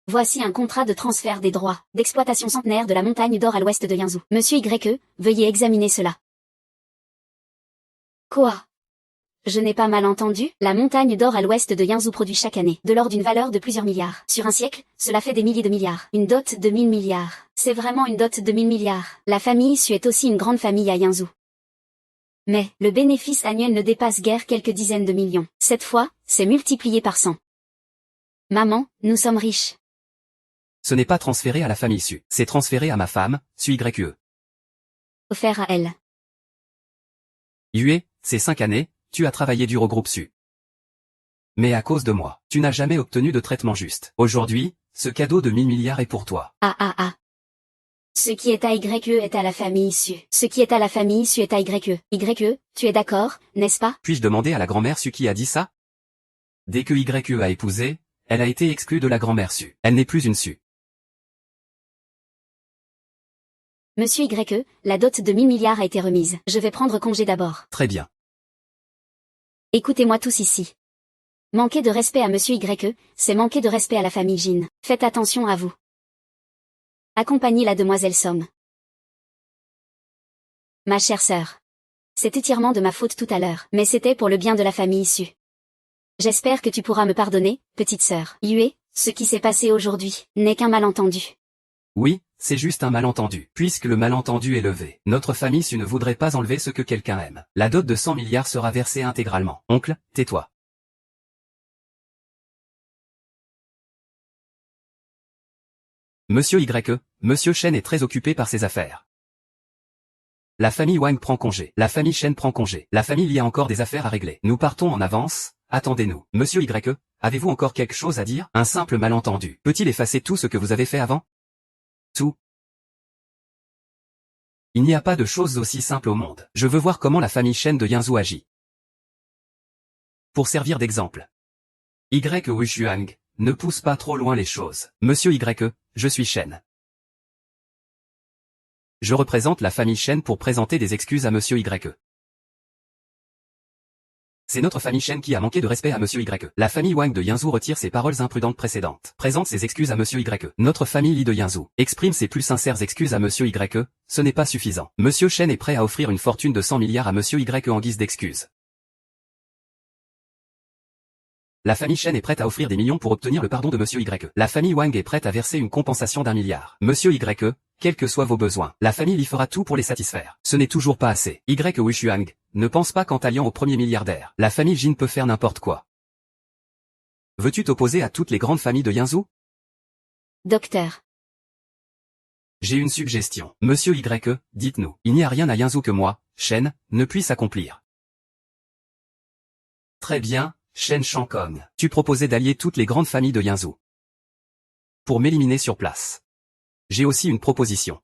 Voici un contrat de transfert des droits d'exploitation centenaire de la montagne d'or à l'ouest de Yinzu. Monsieur YE, veuillez examiner cela. Quoi? Je n'ai pas mal entendu, la montagne d'or à l'ouest de Yinzu produit chaque année de l'or d'une valeur de plusieurs milliards. Sur un siècle, cela fait des milliers de milliards. Une dot de 1000 milliards. C'est vraiment une dot de 1000 milliards. La famille issue est aussi une grande famille à Yinzu. Mais, le bénéfice annuel ne dépasse guère quelques dizaines de millions. Cette fois, c'est multiplié par 100. Maman, nous sommes riches. Ce n'est pas transféré à la famille Su, c'est transféré à ma femme, Su YE. Offert à elle. Yue, ces 5 années, tu as travaillé dur au groupe Su. Mais à cause de moi, tu n'as jamais obtenu de traitement juste. Aujourd'hui, ce cadeau de 1000 milliards est pour toi. Ah. Ce qui est à YE est à la famille issue. Ce qui est à la famille issue est à YE. YE, tu es d'accord, n'est-ce pas? Puis-je demander à la grand-mère Su qui a dit ça? Dès que YE a épousé, elle a été exclue de la grand-mère Su. Elle n'est plus une Su. Monsieur YE, la dot de 1000 milliards a été remise. Je vais prendre congé d'abord. Très bien. Écoutez-moi tous ici. Manquer de respect à monsieur YE, c'est manquer de respect à la famille Jin. Faites attention à vous. Accompagnez la demoiselle Somme. Ma chère sœur. C'est entièrement de ma faute tout à l'heure, mais c'était pour le bien de la famille issue. J'espère que tu pourras me pardonner, petite sœur. Yue, ce qui s'est passé aujourd'hui, n'est qu'un malentendu. Oui, c'est juste un malentendu. Puisque le malentendu est levé, notre famille Su ne voudrait pas enlever ce que quelqu'un aime. La dot de 100 milliards sera versée intégralement. Oncle, tais-toi. Monsieur YE, Monsieur Shen est très occupé par ses affaires. La famille Wang prend congé. La famille Shen prend congé. La famille Li a encore des affaires à régler. Nous partons en avance, attendez-nous. Monsieur YE, avez-vous encore quelque chose à dire? Un simple malentendu. Peut-il effacer tout ce que vous avez fait avant? Tout. Il n'y a pas de choses aussi simples au monde. Je veux voir comment la famille Shen de Yinzu agit. Pour servir d'exemple. Wishuang, ne pousse pas trop loin les choses. Monsieur YE, je suis Shen. Je représente la famille Shen pour présenter des excuses à Monsieur YE. C'est notre famille Shen qui a manqué de respect à Monsieur YE. La famille Wang de Yinzu retire ses paroles imprudentes précédentes. Présente ses excuses à Monsieur YE. Notre famille Li de Yinzu exprime ses plus sincères excuses à Monsieur YE. Ce n'est pas suffisant. Monsieur Shen est prêt à offrir une fortune de 100 milliards à Monsieur YE en guise d'excuse. La famille Shen est prête à offrir des millions pour obtenir le pardon de Monsieur YE. La famille Wang est prête à verser une compensation d'1 milliard. Monsieur YE, quels que soient vos besoins, la famille Li fera tout pour les satisfaire. Ce n'est toujours pas assez. Wishuang, ne pense pas qu'en t'alliant au premier milliardaire, la famille Jin peut faire n'importe quoi. Veux-tu t'opposer à toutes les grandes familles de Yinzu? Docteur. J'ai une suggestion. Monsieur YE, dites-nous, il n'y a rien à Yinzu que moi, Shen, ne puisse accomplir. Très bien, Shen Shankong. Tu proposais d'allier toutes les grandes familles de Yanzhou pour m'éliminer sur place. J'ai aussi une proposition.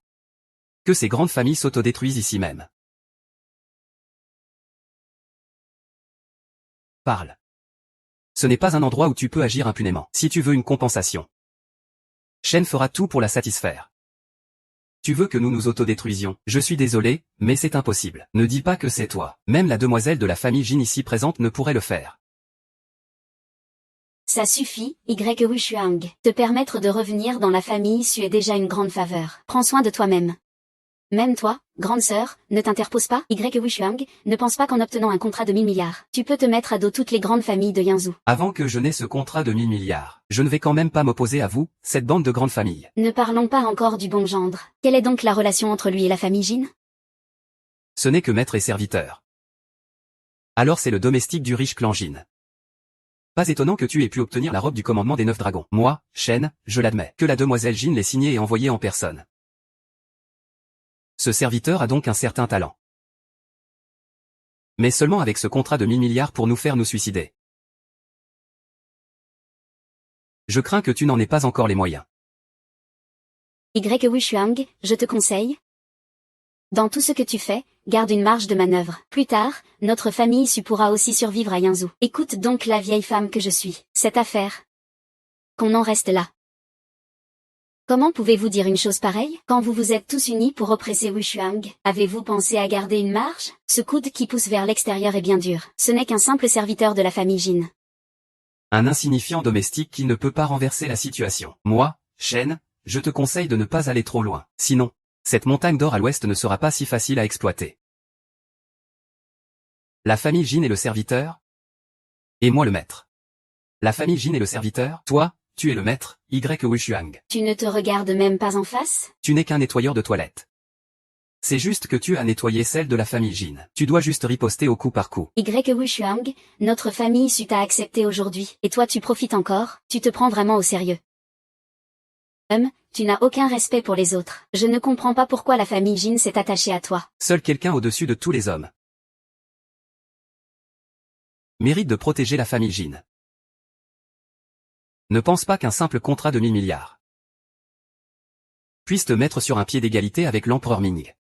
Que ces grandes familles s'autodétruisent ici même. Parle. Ce n'est pas un endroit où tu peux agir impunément. Si tu veux une compensation, Shen fera tout pour la satisfaire. Tu veux que nous nous autodétruisions? Je suis désolé, mais c'est impossible. Ne dis pas que c'est toi. Même la demoiselle de la famille Jin ici présente ne pourrait le faire. Ça suffit, Wu Shuang. Te permettre de revenir dans la famille Su est déjà une grande faveur. Prends soin de toi-même. Même toi, grande sœur, ne t'interpose pas, Wu Shuang, ne pense pas qu'en obtenant un contrat de 1000 milliards, tu peux te mettre à dos toutes les grandes familles de Yanzhou. Avant que je n'ai ce contrat de 1000 milliards, je ne vais quand même pas m'opposer à vous, cette bande de grandes familles. Ne parlons pas encore du bon gendre. Quelle est donc la relation entre lui et la famille Jin? Ce n'est que maître et serviteur. Alors c'est le domestique du riche clan Jin. Pas étonnant que tu aies pu obtenir la robe du commandement des 9 dragons. Moi, Shen, je l'admets, que la demoiselle Jin l'ait signée et envoyée en personne. Ce serviteur a donc un certain talent. Mais seulement avec ce contrat de 1000 milliards pour nous faire nous suicider. Je crains que tu n'en aies pas encore les moyens. Wu Shuang, je te conseille. Dans tout ce que tu fais, garde une marge de manœuvre. Plus tard, notre famille Su pourra aussi survivre à Yanzhou. Écoute donc la vieille femme que je suis. Cette affaire. Qu'on en reste là. Comment pouvez-vous dire une chose pareille? Quand vous vous êtes tous unis pour oppresser Wu Shuang, avez-vous pensé à garder une marge? Ce coude qui pousse vers l'extérieur est bien dur. Ce n'est qu'un simple serviteur de la famille Jin. Un insignifiant domestique qui ne peut pas renverser la situation. Moi, Shen, je te conseille de ne pas aller trop loin. Sinon, cette montagne d'or à l'ouest ne sera pas si facile à exploiter. La famille Jin est le serviteur, et moi le maître. La famille Jin est le serviteur, toi, tu es le maître, Wu Shuang. Tu ne te regardes même pas en face? Tu n'es qu'un nettoyeur de toilettes. C'est juste que tu as nettoyé celle de la famille Jin. Tu dois juste riposter au coup par coup. Wu Shuang, notre famille Su t'a accepté aujourd'hui, et toi tu profites encore, tu te prends vraiment au sérieux. Tu n'as aucun respect pour les autres. Je ne comprends pas pourquoi la famille Jin s'est attachée à toi. Seul quelqu'un au-dessus de tous les hommes mérite de protéger la famille Jin. Ne pense pas qu'un simple contrat de 1000 milliards puisse te mettre sur un pied d'égalité avec l'empereur Ming.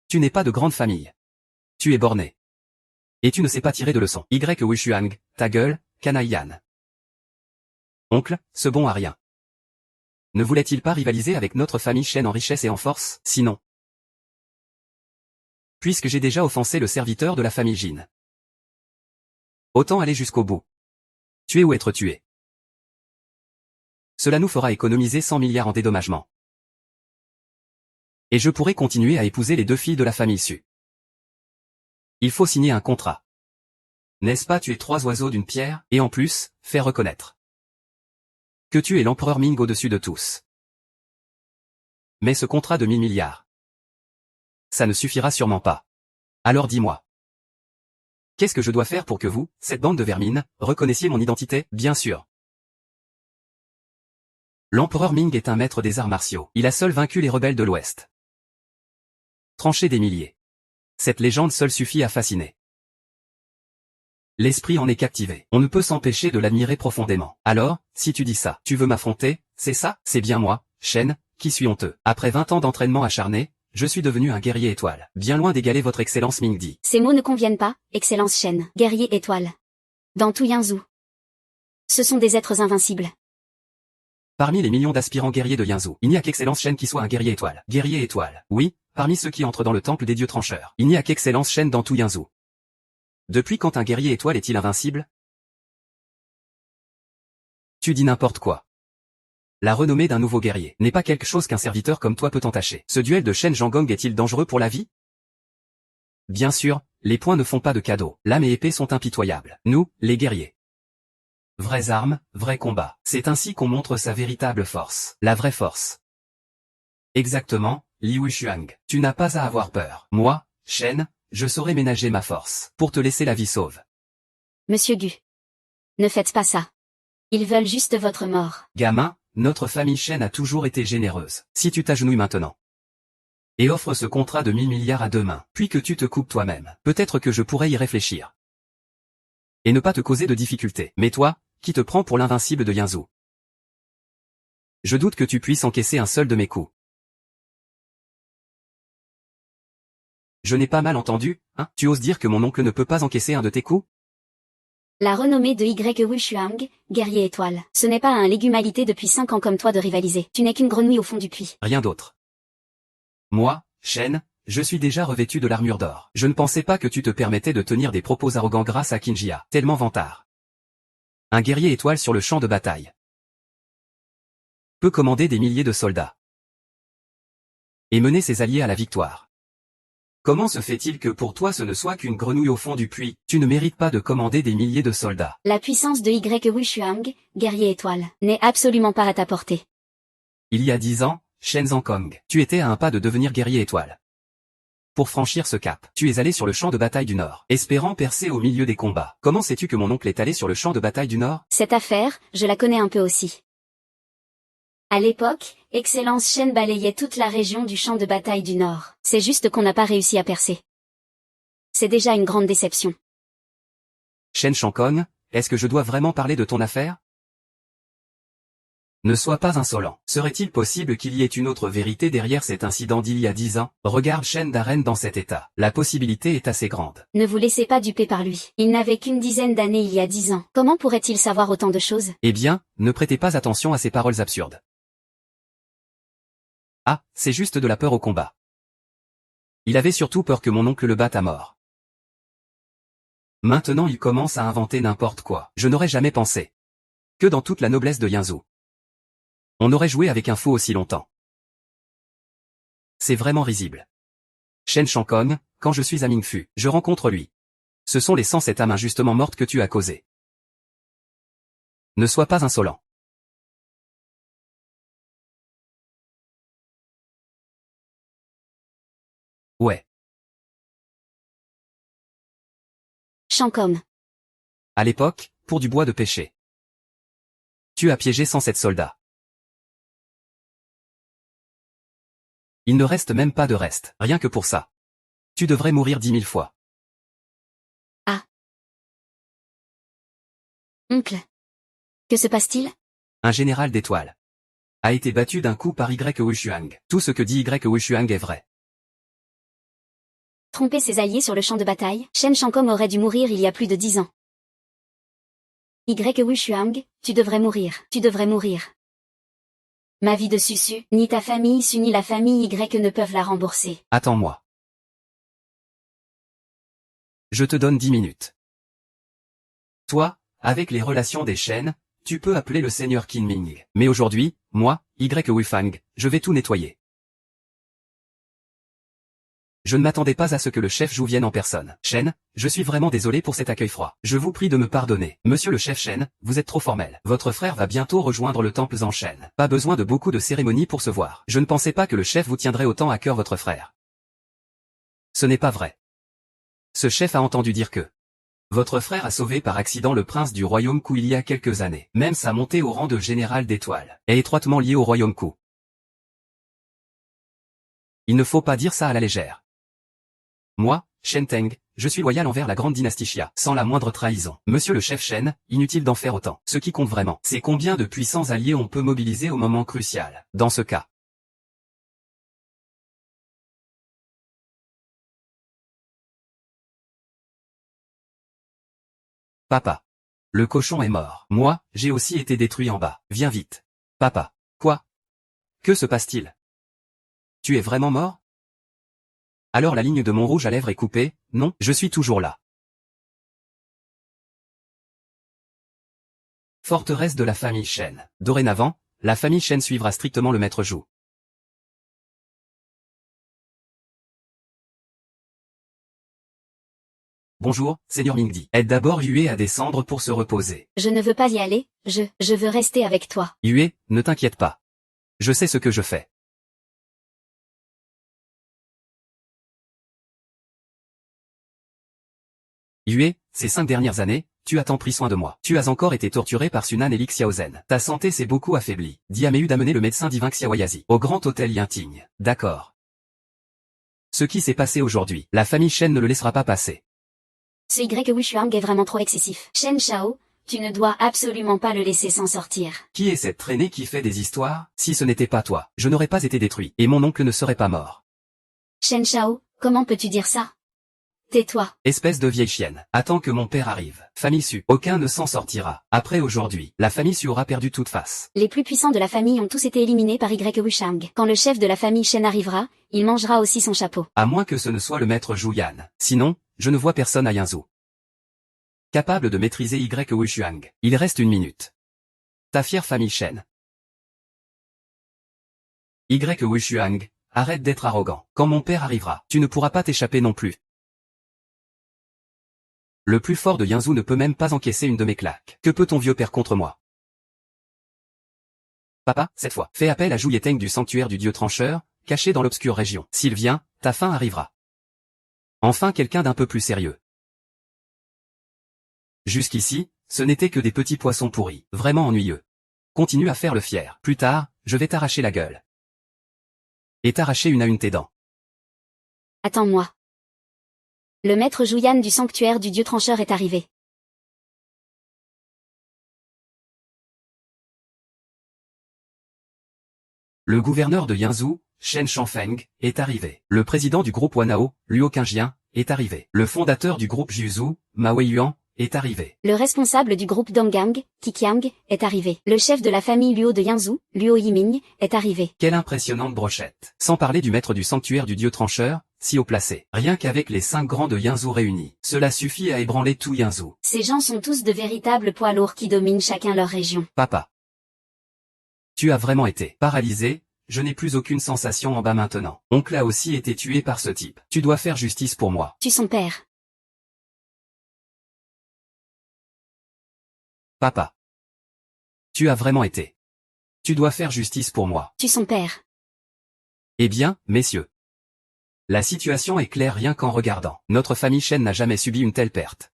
Tu n'es pas de grande famille. Tu es borné. Et tu ne sais pas tirer de leçons. Wu Shuang, ta gueule, canaille Yan. Oncle, ce bon à rien. Ne voulait-il pas rivaliser avec notre famille Shen en richesse et en force? Sinon, puisque j'ai déjà offensé le serviteur de la famille Jin, autant aller jusqu'au bout. Tuer ou être tué. Cela nous fera économiser 100 milliards en dédommagement. Et je pourrai continuer à épouser les 2 filles de la famille Su. Il faut signer un contrat. N'est-ce pas tuer 3 oiseaux d'une pierre, et en plus, faire reconnaître que tu es l'empereur Ming au-dessus de tous. Mais ce contrat de 1000 milliards, ça ne suffira sûrement pas. Alors dis-moi. Qu'est-ce que je dois faire pour que vous, cette bande de vermine, reconnaissiez mon identité? Bien sûr. L'empereur Ming est un maître des arts martiaux. Il a seul vaincu les rebelles de l'Ouest. Tranché des milliers. Cette légende seule suffit à fasciner. L'esprit en est captivé. On ne peut s'empêcher de l'admirer profondément. Alors, si tu dis ça, tu veux m'affronter, c'est ça? C'est bien moi, Shen, qui suis honteux. Après 20 ans d'entraînement acharné, je suis devenu un guerrier étoile. Bien loin d'égaler votre excellence Ming-Di. Ces mots ne conviennent pas, excellence Shen. Guerrier étoile. Dans tout Yanzhou. Ce sont des êtres invincibles. Parmi les millions d'aspirants guerriers de Yanzhou, il n'y a qu'Excellence Shen qui soit un guerrier étoile. Guerrier étoile. Oui, parmi ceux qui entrent dans le temple des dieux trancheurs, il n'y a qu'Excellence Shen dans tout Yanzhou. Depuis quand un guerrier étoile est-il invincible? Tu dis n'importe quoi. La renommée d'un nouveau guerrier n'est pas quelque chose qu'un serviteur comme toi peut entacher. Ce duel de Shen Zhangong est-il dangereux pour la vie? Bien sûr, les poings ne font pas de cadeaux. Lame et épée sont impitoyables. Nous, les guerriers. Vraies armes, vrai combat. C'est ainsi qu'on montre sa véritable force. La vraie force. Exactement, Wu Shuang. Tu n'as pas à avoir peur. Moi, Shen, je saurai ménager ma force pour te laisser la vie sauve. Monsieur Gu. Ne faites pas ça. Ils veulent juste votre mort. Gamin, notre famille Shen a toujours été généreuse. Si tu t'agenouilles maintenant et offre ce contrat de 1000 milliards à 2 mains, puis que tu te coupes toi-même. Peut-être que je pourrais y réfléchir. Et ne pas te causer de difficultés. Mais toi, qui te prends pour l'invincible de Yinzhou? Je doute que tu puisses encaisser un seul de mes coups. Je n'ai pas mal entendu, hein? Tu oses dire que mon oncle ne peut pas encaisser un de tes coups? La renommée de Y Shuang, guerrier étoile. Ce n'est pas à un légumalité depuis 5 ans comme toi de rivaliser. Tu n'es qu'une grenouille au fond du puits. Rien d'autre. Moi, Shen, je suis déjà revêtu de l'armure d'or. Je ne pensais pas que tu te permettais de tenir des propos arrogants grâce à Kinjia. Tellement vantard. Un guerrier étoile sur le champ de bataille peut commander des milliers de soldats et mener ses alliés à la victoire. Comment se fait-il que pour toi ce ne soit qu'une grenouille au fond du puits? Tu ne mérites pas de commander des milliers de soldats. La puissance de Y Shuang, guerrier étoile, n'est absolument pas à ta portée. Il y a 10 ans, Shen Zhangkong, tu étais à un pas de devenir guerrier étoile. Pour franchir ce cap, tu es allé sur le champ de bataille du Nord, espérant percer au milieu des combats. Comment sais-tu que mon oncle est allé sur le champ de bataille du Nord? Cette affaire, je la connais un peu aussi. À l'époque, Excellence Shen balayait toute la région du champ de bataille du Nord. C'est juste qu'on n'a pas réussi à percer. C'est déjà une grande déception. Shen Zhangkong, est-ce que je dois vraiment parler de ton affaire? Ne sois pas insolent. Serait-il possible qu'il y ait une autre vérité derrière cet incident d'il y a 10 ans? Regarde Shen Darren dans cet état. La possibilité est assez grande. Ne vous laissez pas duper par lui. Il n'avait qu'une dizaine d'années il y a 10 ans. Comment pourrait-il savoir autant de choses? Eh bien, ne prêtez pas attention à ces paroles absurdes. Ah, c'est juste de la peur au combat. Il avait surtout peur que mon oncle le batte à mort. Maintenant il commence à inventer n'importe quoi. Je n'aurais jamais pensé que dans toute la noblesse de Yinzhou, on aurait joué avec un fou aussi longtemps. C'est vraiment risible. Shen Zhangkong, quand je suis à Mingfu, je rencontre lui. Ce sont les 107 âmes injustement mortes que tu as causées. Ne sois pas insolent. Ouais. Zhangkong. À l'époque, pour du bois de pêcher. Tu as piégé 107 soldats. Il ne reste même pas de reste, rien que pour ça. Tu devrais mourir 10 000 fois. Ah. Oncle. Que se passe-t-il? Un général d'étoiles a été battu d'un coup par Y Shuang. Tout ce que dit Y Shuang est vrai. Tromper ses alliés sur le champ de bataille, Shen Zhangkong aurait dû mourir il y a plus de 10 ans. Y Shuang, tu devrais mourir, tu devrais mourir. Ma vie de Susu, ni ta famille Su ni la famille Y ne peuvent la rembourser. Attends-moi. Je te donne 10 minutes. Toi, avec les relations des chaînes, tu peux appeler le seigneur Qinming. Mais aujourd'hui, moi, Y Fang, je vais tout nettoyer. Je ne m'attendais pas à ce que le chef Zhou vienne en personne. Shen, je suis vraiment désolé pour cet accueil froid. Je vous prie de me pardonner. Monsieur le chef Shen, vous êtes trop formel. Votre frère va bientôt rejoindre le temple en Shen. Pas besoin de beaucoup de cérémonies pour se voir. Je ne pensais pas que le chef vous tiendrait autant à cœur votre frère. Ce n'est pas vrai. Ce chef a entendu dire que votre frère a sauvé par accident le prince du royaume Ku il y a quelques années. Même sa montée au rang de général d'étoile est étroitement liée au royaume Ku. Il ne faut pas dire ça à la légère. Moi, Shen Teng, je suis loyal envers la grande dynastie Xia, sans la moindre trahison. Monsieur le chef Shen, inutile d'en faire autant. Ce qui compte vraiment, c'est combien de puissants alliés on peut mobiliser au moment crucial. Dans ce cas. Papa. Le cochon est mort. Moi, j'ai aussi été détruit en bas. Viens vite. Papa. Quoi? Que se passe-t-il? Tu es vraiment mort? Alors la ligne de mon rouge à lèvres est coupée? Non, je suis toujours là. Forteresse de la famille Shen. Dorénavant, la famille Shen suivra strictement le maître Zhou. Bonjour, Seigneur Mingdi. Aide d'abord Yue à descendre pour se reposer. Je ne veux pas y aller, je veux rester avec toi. Yue, ne t'inquiète pas. Je sais ce que je fais. Yue, ces 5 dernières années, tu as tant pris soin de moi. Tu as encore été torturé par Sunan et Li Xiaozen. Ta santé s'est beaucoup affaiblie. Dis à Méhu d'amener le médecin divin Xiaoyazi au grand hôtel Yinting. D'accord. Ce qui s'est passé aujourd'hui, la famille Shen ne le laissera pas passer. Ce Y Wushuang est vraiment trop excessif. Shen Shao, tu ne dois absolument pas le laisser s'en sortir. Qui est cette traînée qui fait des histoires? Si ce n'était pas toi, je n'aurais pas été détruit, et mon oncle ne serait pas mort. Shen Shao, comment peux-tu dire ça? Tais-toi. Espèce de vieille chienne. Attends que mon père arrive. Famille Su, aucun ne s'en sortira. Après aujourd'hui, la famille Su aura perdu toute face. Les plus puissants de la famille ont tous été éliminés par Y Wushang. Quand le chef de la famille Shen arrivera, il mangera aussi son chapeau. À moins que ce ne soit le maître Juyan. Sinon, je ne vois personne à Yanzhou capable de maîtriser Y Wushuang. Il reste 1 minute. Ta fière famille Shen. Y Wushuang, arrête d'être arrogant. Quand mon père arrivera, tu ne pourras pas t'échapper non plus. Le plus fort de Yanzhou ne peut même pas encaisser une de mes claques. Que peut ton vieux père contre moi? Papa, cette fois, fais appel à Zhu Yeteng du sanctuaire du dieu trancheur, caché dans l'obscure région. S'il vient, ta fin arrivera. Enfin quelqu'un d'un peu plus sérieux. Jusqu'ici, ce n'était que des petits poissons pourris, vraiment ennuyeux. Continue à faire le fier. Plus tard, je vais t'arracher la gueule. Et t'arracher une à une tes dents. Attends-moi. Le maître Juyan du sanctuaire du dieu trancheur est arrivé. Le gouverneur de Yanzhou, Shen Shangfeng, est arrivé. Le président du groupe Wanao, Luo Qingjian, est arrivé. Le fondateur du groupe Juzhou, Ma Weiyuan, est arrivé. Le responsable du groupe Donggang, Qiqiang, est arrivé. Le chef de la famille Luo de Yanzhou, Luo Yiming, est arrivé. Quelle impressionnante brochette. Sans parler du maître du sanctuaire du dieu trancheur, si haut placé. Rien qu'avec les 5 grands de Yanzhou réunis, cela suffit à ébranler tout Yanzhou. Ces gens sont tous de véritables poids lourds qui dominent chacun leur région. Papa. Tu as vraiment été paralysé, je n'ai plus aucune sensation en bas maintenant. Oncle a aussi été tué par ce type. Tu dois faire justice pour moi. Tue son père. Papa. Tu as vraiment été. Tu dois faire justice pour moi. Tue son père. Eh bien, messieurs. La situation est claire rien qu'en regardant. Notre famille Shen n'a jamais subi une telle perte.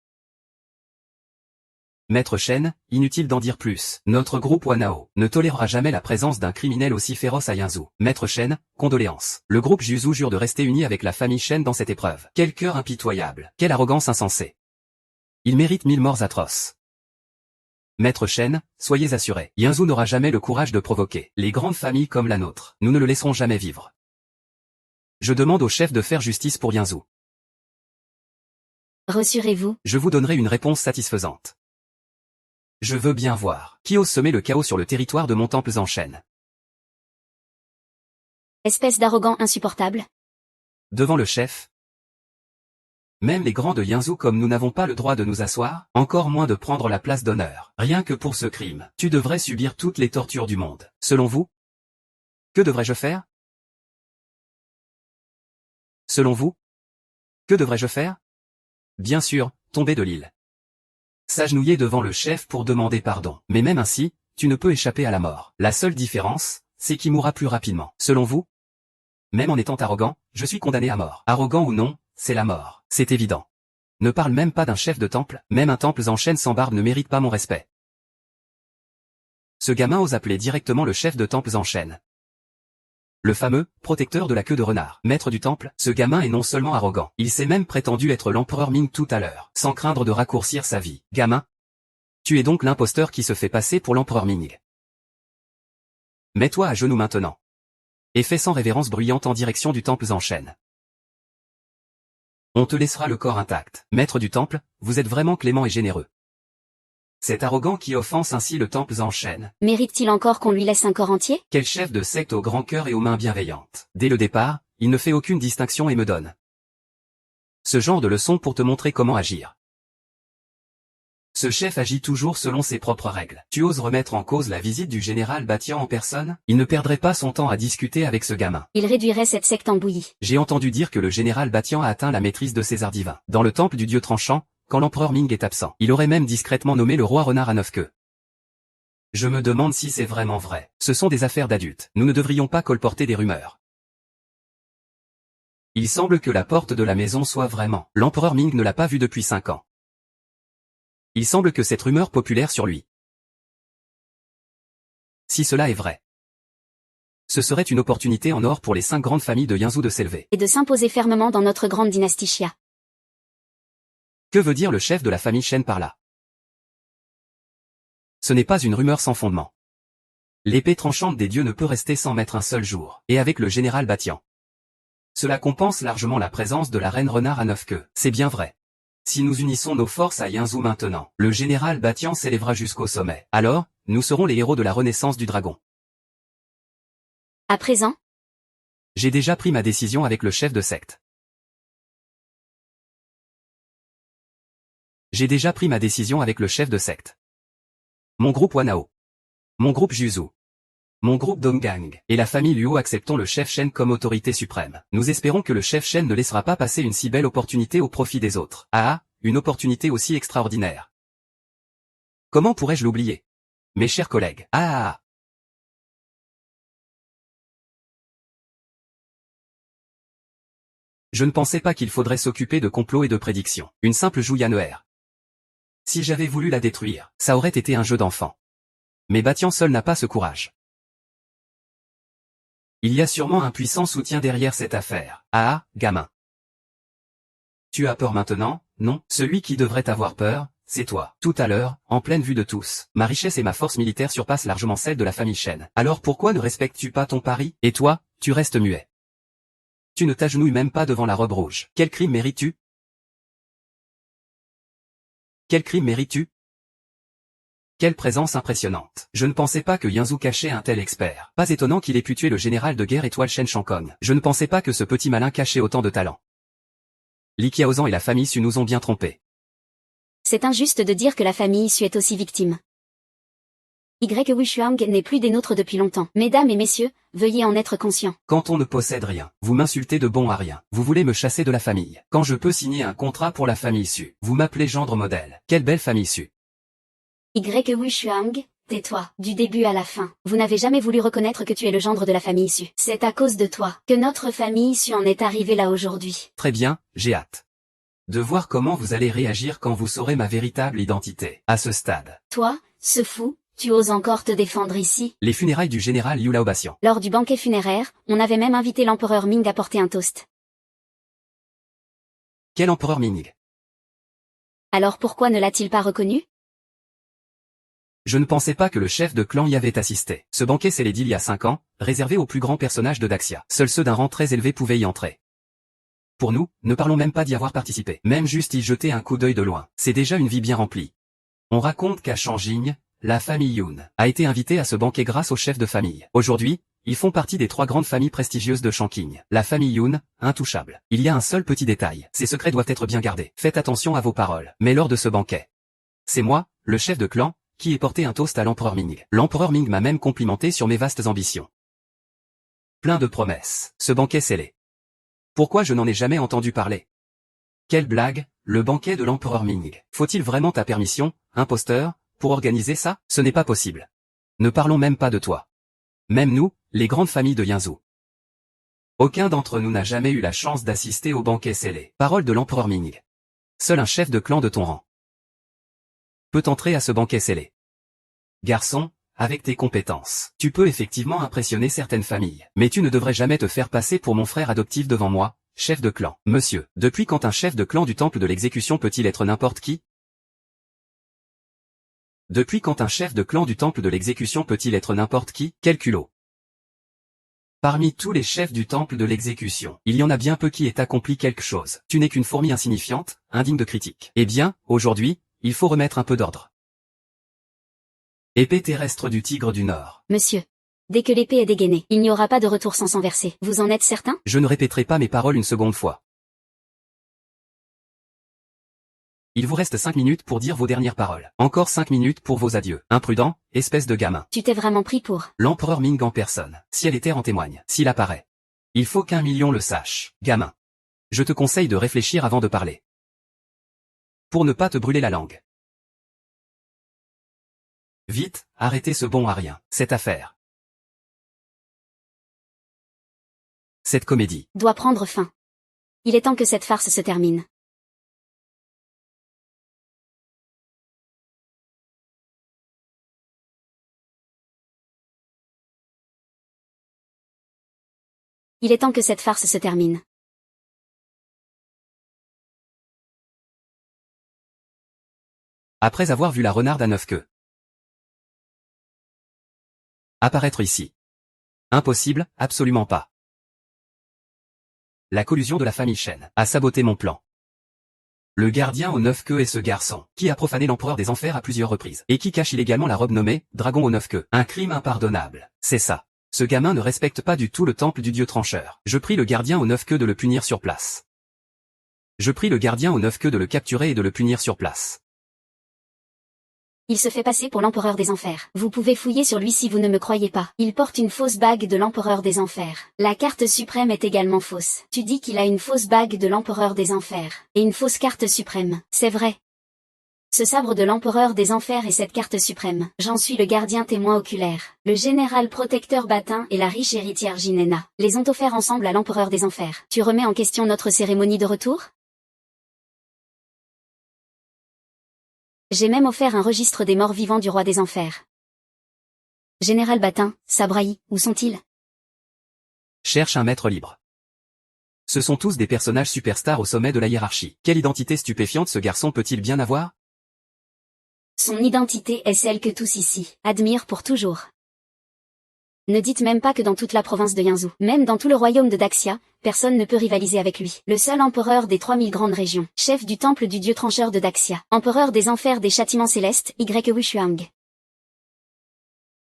Maître Shen, inutile d'en dire plus. Notre groupe Wanao ne tolérera jamais la présence d'un criminel aussi féroce à Yanzhou. Maître Shen, condoléances. Le groupe Juzhou jure de rester uni avec la famille Shen dans cette épreuve. Quel cœur impitoyable. Quelle arrogance insensée. Il mérite 1000 morts atroces. Maître Shen, soyez assurés, Yanzhou n'aura jamais le courage de provoquer les grandes familles comme la nôtre. Nous ne le laisserons jamais vivre. Je demande au chef de faire justice pour Yanzhou. Rassurez-vous. Je vous donnerai une réponse satisfaisante. Je veux bien voir qui ose semer le chaos sur le territoire de mon temple en Shen. Espèce d'arrogant insupportable. Devant le chef. Même les grands de Yanzhou comme nous n'avons pas le droit de nous asseoir, encore moins de prendre la place d'honneur. Rien que pour ce crime, tu devrais subir toutes les tortures du monde. Selon vous? Que devrais-je faire? Selon vous? Que devrais-je faire? Bien sûr, tomber de l'île. S'agenouiller devant le chef pour demander pardon. Mais même ainsi, tu ne peux échapper à la mort. La seule différence, c'est qu'il mourra plus rapidement. Selon vous? Même en étant arrogant, je suis condamné à mort. Arrogant ou non, c'est la mort. C'est évident. Ne parle même pas d'un chef de temple, même un temple en Shen sans barbe ne mérite pas mon respect. Ce gamin ose appeler directement le chef de temple en Shen. Le fameux protecteur de la queue de renard, maître du temple, ce gamin est non seulement arrogant, il s'est même prétendu être l'empereur Ming tout à l'heure, sans craindre de raccourcir sa vie. Gamin, tu es donc l'imposteur qui se fait passer pour l'empereur Ming. Mets-toi à genoux maintenant. Et fais sans révérence bruyante en direction du temple en Shen. On te laissera le corps intact. Maître du temple, vous êtes vraiment clément et généreux. Cet arrogant qui offense ainsi le temple en Shen. Mérite-t-il encore qu'on lui laisse un corps entier? Quel chef de secte au grand cœur et aux mains bienveillantes. Dès le départ, il ne fait aucune distinction et me donne ce genre de leçon pour te montrer comment agir. Ce chef agit toujours selon ses propres règles. Tu oses remettre en cause la visite du général Batian en personne? Il ne perdrait pas son temps à discuter avec ce gamin. Il réduirait cette secte en bouillie. J'ai entendu dire que le général Batian a atteint la maîtrise de ses arts divins. Dans le temple du dieu tranchant, quand l'empereur Ming est absent, il aurait même discrètement nommé le roi renard à 9 queues. Je me demande si c'est vraiment vrai. Ce sont des affaires d'adultes. Nous ne devrions pas colporter des rumeurs. Il semble que la porte de la maison soit vraiment. L'empereur Ming ne l'a pas vu depuis 5 ans. Il semble que cette rumeur populaire sur lui. Si cela est vrai. Ce serait une opportunité en or pour les 5 grandes familles de Yinzou de s'élever. Et de s'imposer fermement dans notre grande dynastie Xia. Que veut dire le chef de la famille Shen par là? Ce n'est pas une rumeur sans fondement. L'épée tranchante des dieux ne peut rester sans mettre un seul jour, et avec le général Batian. Cela compense largement la présence de la reine Renard à 9 queues. C'est bien vrai. Si nous unissons nos forces à Yinzou maintenant, le général Batian s'élèvera jusqu'au sommet. Alors, nous serons les héros de la renaissance du dragon. À présent, J'ai déjà pris ma décision avec le chef de secte. Mon groupe Wanao. Mon groupe Juzu. Mon groupe Donggang et la famille Luo acceptons le chef Shen comme autorité suprême. Nous espérons que le chef Shen ne laissera pas passer une si belle opportunité au profit des autres. Ah, une opportunité aussi extraordinaire. Comment pourrais-je l'oublier? Mes chers collègues. Je ne pensais pas qu'il faudrait s'occuper de complots et de prédictions. Une simple jouyanneère. Si j'avais voulu la détruire, ça aurait été un jeu d'enfant. Mais Batian seul n'a pas ce courage. Il y a sûrement un puissant soutien derrière cette affaire. Ah, gamin. Tu as peur maintenant, non? Celui qui devrait avoir peur, c'est toi. Tout à l'heure, en pleine vue de tous, ma richesse et ma force militaire surpassent largement celle de la famille Shen. Alors pourquoi ne respectes-tu pas ton pari? Et toi, tu restes muet. Tu ne t'agenouilles même pas devant la robe rouge. Quel crime mérites-tu? Quel crime mérites-tu? Quelle présence impressionnante. Je ne pensais pas que Yinzou cachait un tel expert. Pas étonnant qu'il ait pu tuer le général de guerre étoile Shen Shankong. Je ne pensais pas que ce petit malin cachait autant de talent. Li Qiaozan et la famille Su nous ont bien trompés. c'est injuste de dire que la famille Su est aussi victime. Wushuang n'est plus des nôtres depuis longtemps. Mesdames et messieurs, veuillez en être conscients. Quand on ne possède rien, vous m'insultez de bon à rien. Vous voulez me chasser de la famille. Quand je peux signer un contrat pour la famille Su, vous m'appelez gendre modèle. Quelle belle famille Su. Wushuang, tais-toi, du début à la fin. Vous n'avez jamais voulu reconnaître que tu es le gendre de la famille Su. C'est à cause de toi que notre famille Su en est arrivée là aujourd'hui. Très bien, j'ai hâte de voir comment vous allez réagir quand vous saurez ma véritable identité. À ce stade. Toi, ce fou, tu oses encore te défendre ici? Les funérailles du général Yu Laobassian. Lors du banquet funéraire, on avait même invité l'empereur Ming à porter un toast. Quel empereur Ming? Alors pourquoi ne l'a-t-il pas reconnu? Je ne pensais pas que le chef de clan y avait assisté. Ce banquet s'est d'il y a 5 ans, réservé aux plus grands personnages de Daxia. Seuls ceux d'un rang très élevé pouvaient y entrer. Pour nous, ne parlons même pas d'y avoir participé. Même juste y jeter un coup d'œil de loin. C'est déjà une vie bien remplie. On raconte qu'à Shangjing, la famille Yun a été invitée à ce banquet grâce au chef de famille. Aujourd'hui, ils font partie des 3 grandes familles prestigieuses de Shanqing. La famille Yun, intouchable. Il y a un seul petit détail. Ces secrets doivent être bien gardés. Faites attention à vos paroles. Mais lors de ce banquet, c'est moi, le chef de clan, qui ai porté un toast à l'empereur Ming. L'empereur Ming m'a même complimenté sur mes vastes ambitions. Plein de promesses. Ce banquet scellé. Pourquoi je n'en ai jamais entendu parler? Quelle blague, le banquet de l'empereur Ming. Faut-il vraiment ta permission, imposteur, pour organiser ça? Ce n'est pas possible. Ne parlons même pas de toi. Même nous, les grandes familles de Yinzou. Aucun d'entre nous n'a jamais eu la chance d'assister au banquet scellé. Parole de l'empereur Ming. Seul un chef de clan de ton rang peut entrer à ce banquet scellé. Garçon, avec tes compétences, tu peux effectivement impressionner certaines familles. Mais tu ne devrais jamais te faire passer pour mon frère adoptif devant moi, chef de clan. Monsieur, depuis quand un chef de clan du temple de l'exécution peut-il être n'importe qui? Depuis quand un chef de clan du temple de l'exécution peut-il être n'importe qui? Quel culot! Parmi tous les chefs du temple de l'exécution, il y en a bien peu qui aient accompli quelque chose. Tu n'es qu'une fourmi insignifiante, indigne de critique. Eh bien, aujourd'hui, il faut remettre un peu d'ordre. Épée terrestre du tigre du Nord. Monsieur. Dès que l'épée est dégainée, il n'y aura pas de retour sans sang versé. Vous en êtes certain? Je ne répéterai pas mes paroles une seconde fois. Il vous reste 5 minutes pour dire vos dernières paroles. Encore 5 minutes pour vos adieux. Imprudent, espèce de gamin. Tu t'es vraiment pris pour... L'empereur Ming en personne. Si elle était en témoigne. S'il apparaît. Il faut qu'1 million le sache. Gamin. Je te conseille de réfléchir avant de parler. Pour ne pas te brûler la langue. Vite, arrêtez ce bon à rien. Cette affaire. Cette comédie. doit prendre fin. Il est temps que cette farce se termine. il est temps que cette farce se termine. Après avoir vu la renarde à 9 queues apparaître ici. Impossible, absolument pas. La collusion de la famille Shen a saboté mon plan. Le gardien aux 9 queues est ce garçon, qui a profané l'empereur des enfers à plusieurs reprises, et qui cache illégalement la robe nommée « Dragon aux 9 queues ». Un crime impardonnable, c'est ça. Ce gamin ne respecte pas du tout le temple du dieu trancheur. Je prie le gardien aux 9 queues de le punir sur place. Je prie le gardien aux 9 queues de le capturer et de le punir sur place. Il se fait passer pour l'empereur des enfers. Vous pouvez fouiller sur lui si vous ne me croyez pas. Il porte une fausse bague de l'empereur des enfers. La carte suprême est également fausse. Tu dis qu'il a une fausse bague de l'empereur des enfers. Et une fausse carte suprême. C'est vrai. Ce sabre de l'empereur des enfers et cette carte suprême. J'en suis le gardien témoin oculaire. Le général protecteur Batin et la riche héritière Ginena. Les ont offerts ensemble à l'empereur des enfers. Tu remets en question notre cérémonie de retour? J'ai même offert un registre des morts vivants du roi des enfers. Général Batin, Sabrahi, où sont-ils? Cherche un maître libre. Ce sont tous des personnages superstars au sommet de la hiérarchie. Quelle identité stupéfiante ce garçon peut-il bien avoir? Son identité est celle que tous ici admirent pour toujours. Ne dites même pas que dans toute la province de Yinzhou, même dans tout le royaume de Daxia, personne ne peut rivaliser avec lui. Le seul empereur des 3000 grandes régions, chef du temple du dieu trancheur de Daxia, empereur des enfers des châtiments célestes, Wushuang.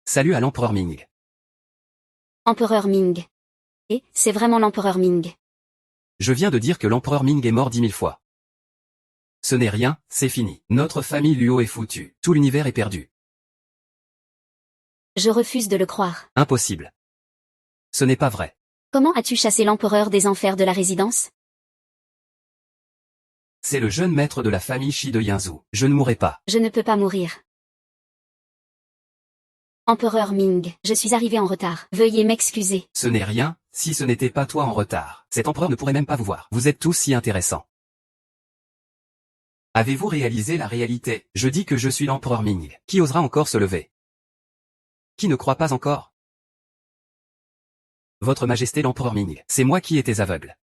Salut à l'empereur Ming. Empereur Ming. Et, c'est vraiment l'empereur Ming. Je viens de dire que l'empereur Ming est mort 10 000 fois. Ce n'est rien, c'est fini. Notre famille Luo est foutue. Tout l'univers est perdu. Je refuse de le croire. Impossible. Ce n'est pas vrai. Comment as-tu chassé l'empereur des enfers de la résidence? C'est le jeune maître de la famille Shi de Yinzhou. Je ne mourrai pas. Je ne peux pas mourir. Empereur Ming, je suis arrivé en retard. Veuillez m'excuser. Ce n'est rien, si ce n'était pas toi en retard. Cet empereur ne pourrait même pas vous voir. Vous êtes tous si intéressants. Avez-vous réalisé la réalité? Je dis que je suis l'empereur Ming. Qui osera encore se lever? Qui ne croit pas encore? Votre Majesté l'empereur Ming, c'est moi qui étais aveugle.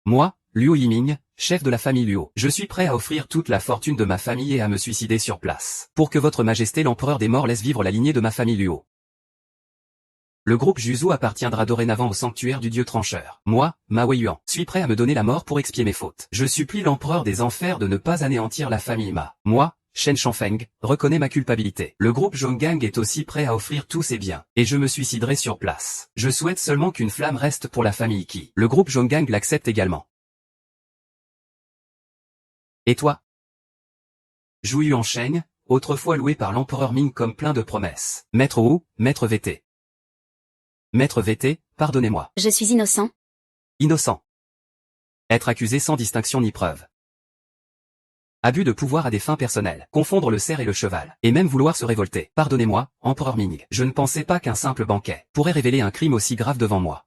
Moi, Luo Yiming, chef de la famille Luo, je suis prêt à offrir toute la fortune de ma famille et à me suicider sur place, pour que votre Majesté l'empereur des morts laisse vivre la lignée de ma famille Luo. Le groupe Juzu appartiendra dorénavant au sanctuaire du dieu trancheur. Moi, Ma Weiyuan, suis prêt à me donner la mort pour expier mes fautes. Je supplie l'empereur des enfers de ne pas anéantir la famille Ma. Moi, Shen Shangfeng, reconnais ma culpabilité. Le groupe Zhonggang est aussi prêt à offrir tous ses biens, et je me suiciderai sur place. Je souhaite seulement qu'une flamme reste pour la famille Qi. Le groupe Zhonggang l'accepte également. Et toi? Zhu Yuansheng, autrefois loué par l'empereur Ming comme plein de promesses. Maître Wu, Maître VT. Maître VT, pardonnez-moi. Je suis innocent. Innocent. Être accusé sans distinction ni preuve. Abus de pouvoir à des fins personnelles, confondre le cerf et le cheval, et même vouloir se révolter. Pardonnez-moi, empereur Ming, je ne pensais pas qu'un simple banquet pourrait révéler un crime aussi grave devant moi.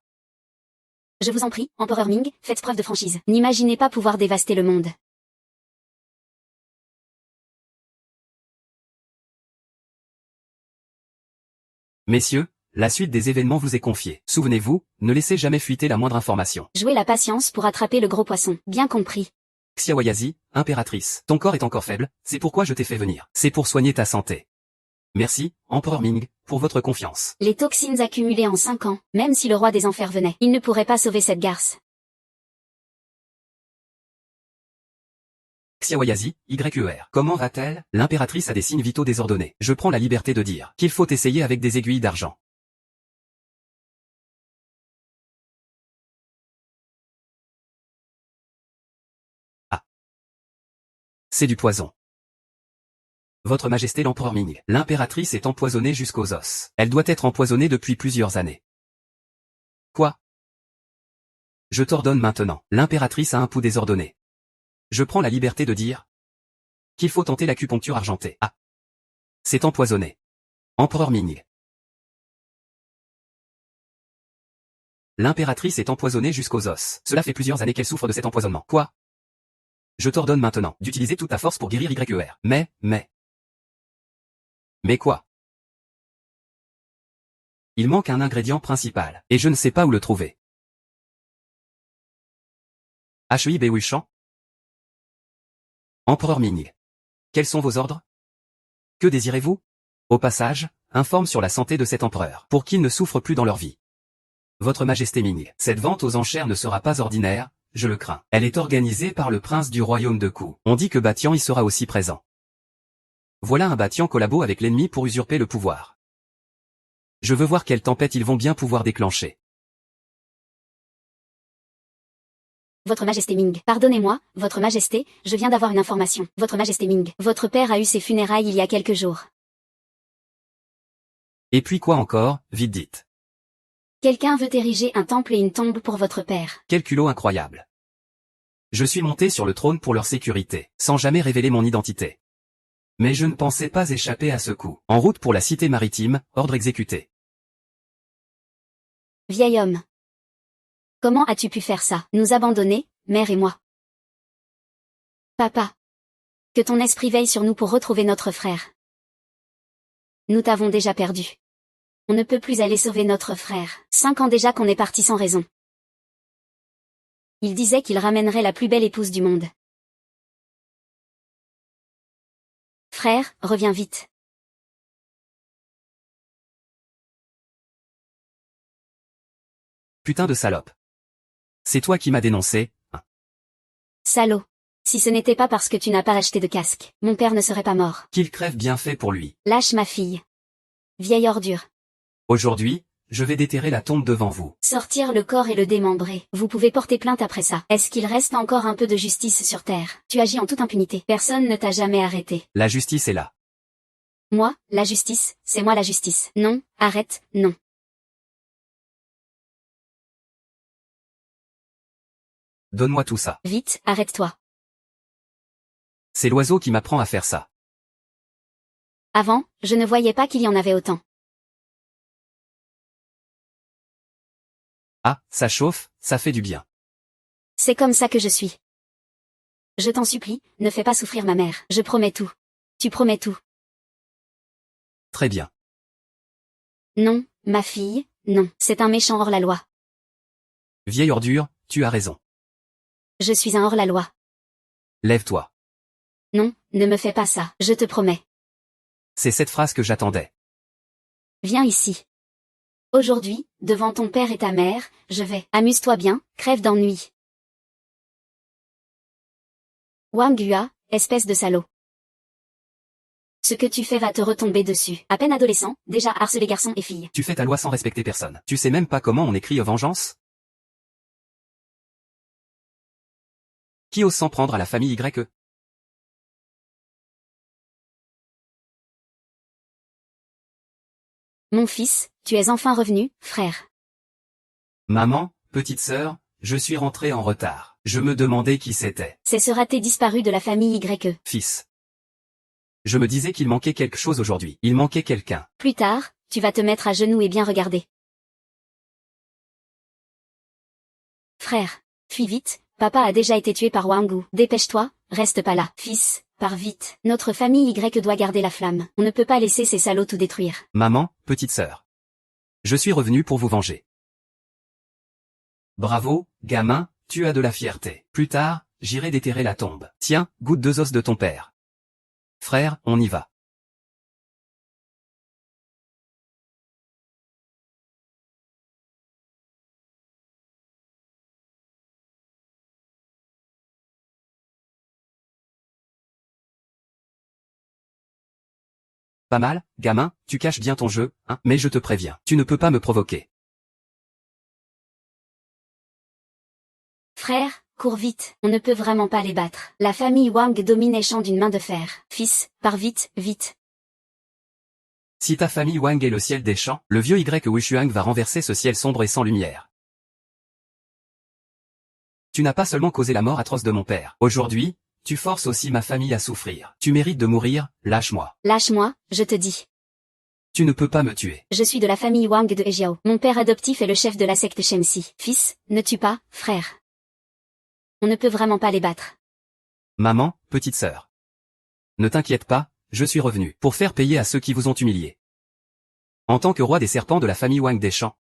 Je vous en prie, empereur Ming, faites preuve de franchise. N'imaginez pas pouvoir dévaster le monde. Messieurs, la suite des événements vous est confiée. Souvenez-vous, ne laissez jamais fuiter la moindre information. Jouez la patience pour attraper le gros poisson. Bien compris. Xiaoyazi, impératrice, ton corps est encore faible, c'est pourquoi je t'ai fait venir. C'est pour soigner ta santé. Merci, empereur Ming, pour votre confiance. Les toxines accumulées en 5 ans, même si le roi des enfers venait, il ne pourrait pas sauver cette garce. Xiaoyazi, YER. Comment va-t-elle? L'impératrice a des signes vitaux désordonnés. Je prends la liberté de dire qu'il faut essayer avec des aiguilles d'argent. Ah. C'est du poison. Votre Majesté l'empereur Ming, l'impératrice est empoisonnée jusqu'aux os. Elle doit être empoisonnée depuis plusieurs années. Quoi? Je t'ordonne maintenant. L'impératrice a un pouls désordonné. Je prends la liberté de dire qu'il faut tenter l'acupuncture argentée. Ah. C'est empoisonné. Empereur Ming. L'impératrice est empoisonnée jusqu'aux os. Cela fait plusieurs années qu'elle souffre de cet empoisonnement. Quoi? Je t'ordonne maintenant d'utiliser toute ta force pour guérir YER. Mais quoi? Il manque un ingrédient principal, et je ne sais pas où le trouver. HEIB Wuchan. Empereur Ming. Quels sont vos ordres? Que désirez-vous? Au passage, informe sur la santé de cet empereur, pour qu'il ne souffre plus dans leur vie. Votre Majesté Ming, cette vente aux enchères ne sera pas ordinaire, je le crains. Elle est organisée par le prince du royaume de Ku. On dit que Batian y sera aussi présent. Voilà un Batian collabo avec l'ennemi pour usurper le pouvoir. Je veux voir quelle tempête ils vont bien pouvoir déclencher. Votre Majesté Ming. Pardonnez-moi, Votre Majesté, je viens d'avoir une information. Votre Majesté Ming. Votre père a eu ses funérailles il y a quelques jours. Et puis quoi encore, vite dites. Quelqu'un veut ériger un temple et une tombe pour votre père. Quel culot incroyable. Je suis monté sur le trône pour leur sécurité, sans jamais révéler mon identité. Mais je ne pensais pas échapper à ce coup. En route pour la cité maritime, ordre exécuté. Vieil homme. Comment as-tu pu faire ça? Nous abandonner, mère et moi. Papa. Que ton esprit veille sur nous pour retrouver notre frère. Nous t'avons déjà perdu. On ne peut plus aller sauver notre frère. 5 ans déjà qu'on est parti sans raison. Il disait qu'il ramènerait la plus belle épouse du monde. Frère, reviens vite. Putain de salope. C'est toi qui m'as dénoncé, hein. Salaud. Si ce n'était pas parce que tu n'as pas acheté de casque, mon père ne serait pas mort. Qu'il crève bien fait pour lui. Lâche ma fille. Vieille ordure. Aujourd'hui, je vais déterrer la tombe devant vous. Sortir le corps et le démembrer. Vous pouvez porter plainte après ça. Est-ce qu'il reste encore un peu de justice sur Terre? Tu agis en toute impunité. Personne ne t'a jamais arrêté. La justice est là. Moi, la justice, c'est moi la justice. Non, arrête, non. Donne-moi tout ça. Vite, arrête-toi. C'est l'oiseau qui m'apprend à faire ça. Avant, je ne voyais pas qu'il y en avait autant. Ah, ça chauffe, ça fait du bien. C'est comme ça que je suis. Je t'en supplie, ne fais pas souffrir ma mère. Je promets tout. Tu promets tout. Très bien. Non, ma fille, non. C'est un méchant hors-la-loi. Vieille ordure, tu as raison. Je suis un hors-la-loi. Lève-toi. Non, ne me fais pas ça, je te promets. C'est cette phrase que j'attendais. Viens ici. Aujourd'hui, devant ton père et ta mère, je vais. Amuse-toi bien, crève d'ennui. Wang Gua, espèce de salaud. Ce que tu fais va te retomber dessus. À peine adolescent, déjà harcelé garçons et filles. Tu fais ta loi sans respecter personne. Tu sais même pas comment on écrit vengeance? Qui ose s'en prendre à la famille YE? Mon fils, tu es enfin revenu, frère. Maman, petite sœur, je suis rentré en retard. Je me demandais qui c'était. C'est ce raté disparu de la famille YE. Fils. Je me disais qu'il manquait quelque chose aujourd'hui. Il manquait quelqu'un. Plus tard, tu vas te mettre à genoux et bien regarder. Frère, fuis vite, papa a déjà été tué par Wangu. Dépêche-toi, reste pas là. Fils, pars vite. Notre famille Y doit garder la flamme. On ne peut pas laisser ces salauds tout détruire. Maman, petite sœur. Je suis revenu pour vous venger. Bravo, gamin, tu as de la fierté. Plus tard, j'irai déterrer la tombe. Tiens, goûte 2 os de ton père. Frère, on y va. Pas mal, gamin, tu caches bien ton jeu, hein, mais je te préviens, tu ne peux pas me provoquer. Frère, cours vite. On ne peut vraiment pas les battre. La famille Wang domine les champs d'une main de fer. Fils, pars vite, vite. Si ta famille Wang est le ciel des champs, le vieux Y Wushuang va renverser ce ciel sombre et sans lumière. Tu n'as pas seulement causé la mort atroce de mon père. Aujourd'hui, tu forces aussi ma famille à souffrir. Tu mérites de mourir, lâche-moi. Lâche-moi, je te dis. Tu ne peux pas me tuer. Je suis de la famille Wang de Hejiao. Mon père adoptif est le chef de la secte Shenxi. Fils, ne tue pas, frère. On ne peut vraiment pas les battre. Maman, petite sœur. Ne t'inquiète pas, je suis revenu pour faire payer à ceux qui vous ont humilié. En tant que roi des serpents de la famille Wang des champs.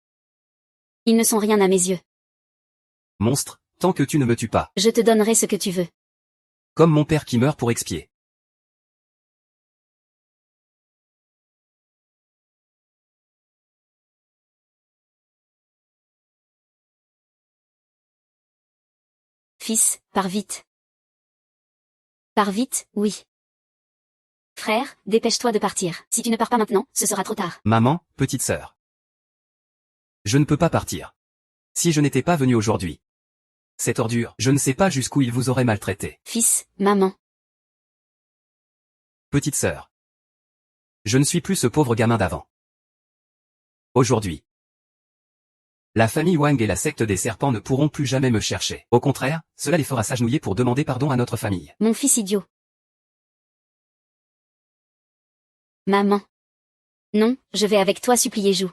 Ils ne sont rien à mes yeux. Monstre, tant que tu ne me tues pas. Je te donnerai ce que tu veux. Comme mon père qui meurt pour expier. Fils, pars vite. Pars vite, oui. Frère, dépêche-toi de partir. Si tu ne pars pas maintenant, ce sera trop tard. Maman, petite sœur. Je ne peux pas partir. Si je n'étais pas venu aujourd'hui. Cette ordure, je ne sais pas jusqu'où il vous aurait maltraité. Fils, maman. Petite sœur. Je ne suis plus ce pauvre gamin d'avant. Aujourd'hui. La famille Wang et la secte des serpents ne pourront plus jamais me chercher. Au contraire, cela les fera s'agenouiller pour demander pardon à notre famille. Mon fils idiot. Maman. Non, je vais avec toi supplier Zhu.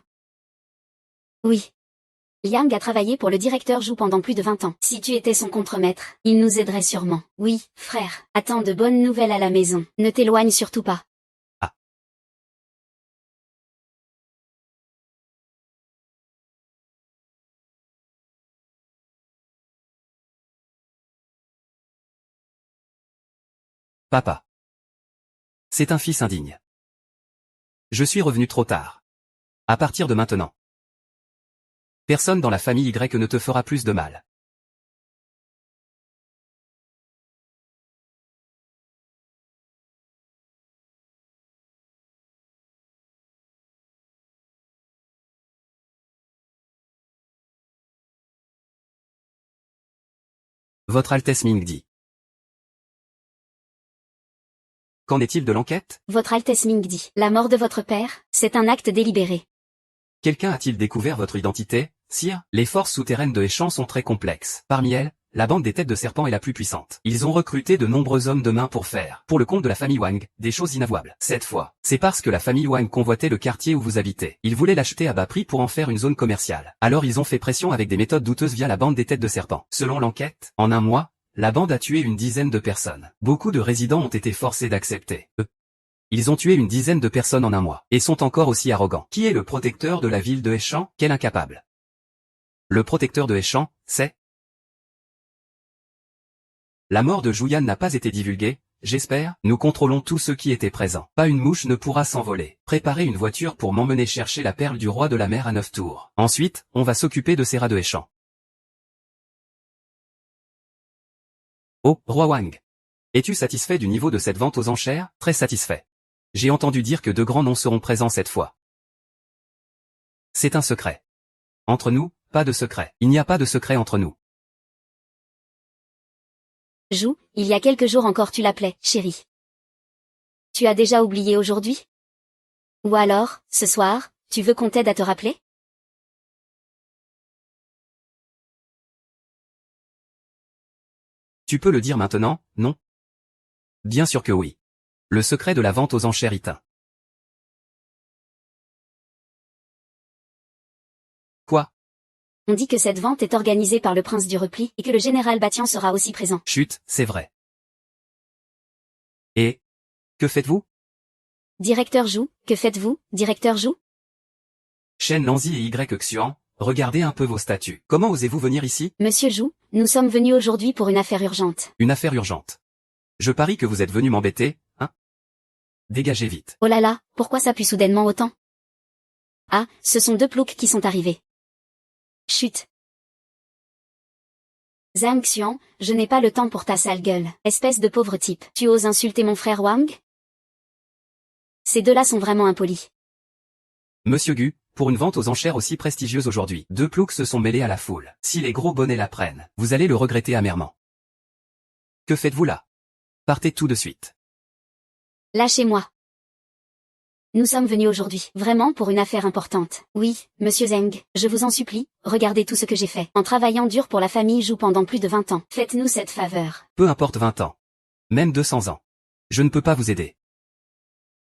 Oui. Liang a travaillé pour le directeur Zhu pendant plus de 20 ans. Si tu étais son contremaître, il nous aiderait sûrement. Oui, frère, attends de bonnes nouvelles à la maison. Ne t'éloigne surtout pas. Ah. Papa. C'est un fils indigne. Je suis revenu trop tard. À partir de maintenant. Personne dans la famille Y ne te fera plus de mal. Votre Altesse Ming dit. Qu'en est-il de l'enquête? Votre Altesse Ming dit. La mort de votre père, c'est un acte délibéré. Quelqu'un a-t-il découvert votre identité, sire? Les forces souterraines de Heishan sont très complexes. Parmi elles, la bande des têtes de serpent est la plus puissante. Ils ont recruté de nombreux hommes de main pour faire, pour le compte de la famille Wang, des choses inavouables. Cette fois, c'est parce que la famille Wang convoitait le quartier où vous habitez. Ils voulaient l'acheter à bas prix pour en faire une zone commerciale. Alors ils ont fait pression avec des méthodes douteuses via la bande des têtes de serpent. Selon l'enquête, en un mois, la bande a tué une dizaine de personnes. Beaucoup de résidents ont été forcés d'accepter. Ils ont tué une dizaine de personnes en un mois, et sont encore aussi arrogants. Qui est le protecteur de la ville de Heishan? Quel incapable. Le protecteur de Heishan, c'est... La mort de Juyan n'a pas été divulguée, j'espère. Nous contrôlons tous ceux qui étaient présents. Pas une mouche ne pourra s'envoler. Préparez une voiture pour m'emmener chercher la perle du roi de la mer à 9 tours. Ensuite, on va s'occuper de ces rats de Heishan. Oh, roi Wang. Es-tu satisfait du niveau de cette vente aux enchères? Très satisfait. J'ai entendu dire que de grands noms seront présents cette fois. C'est un secret. Entre nous, pas de secret. Il n'y a pas de secret entre nous. Zhu, il y a quelques jours encore tu l'appelais, chérie. Tu as déjà oublié aujourd'hui? Ou alors, ce soir, tu veux qu'on t'aide à te rappeler? Tu peux le dire maintenant, non? Bien sûr que oui. Le secret de la vente aux enchères éteint. Quoi? On dit que cette vente est organisée par le prince du repli, et que le général Batian sera aussi présent. Chut, c'est vrai. Et que faites-vous? Directeur Zhu, que faites-vous, directeur Zhu? Shen Lanzi et Y Xuan, regardez un peu vos statuts. Comment osez-vous venir ici? Monsieur Zhu, nous sommes venus aujourd'hui pour une affaire urgente. Une affaire urgente. Je parie que vous êtes venu m'embêter, hein? Dégagez vite. Oh là là, pourquoi ça pue soudainement autant? Ah, ce sont deux ploucs qui sont arrivés. Chut. Zhang Xuan, je n'ai pas le temps pour ta sale gueule. Espèce de pauvre type. Tu oses insulter mon frère Wang? Ces deux-là sont vraiment impolis. Monsieur Gu, pour une vente aux enchères aussi prestigieuse aujourd'hui, deux ploucs se sont mêlés à la foule. Si les gros bonnets la prennent, vous allez le regretter amèrement. Que faites-vous là? Partez tout de suite. Lâchez-moi. Nous sommes venus aujourd'hui, vraiment pour une affaire importante. Oui, monsieur Zheng, je vous en supplie, regardez tout ce que j'ai fait. En travaillant dur pour la famille Zhu pendant plus de 20 ans. Faites-nous cette faveur. Peu importe 20 ans. Même 200 ans. Je ne peux pas vous aider.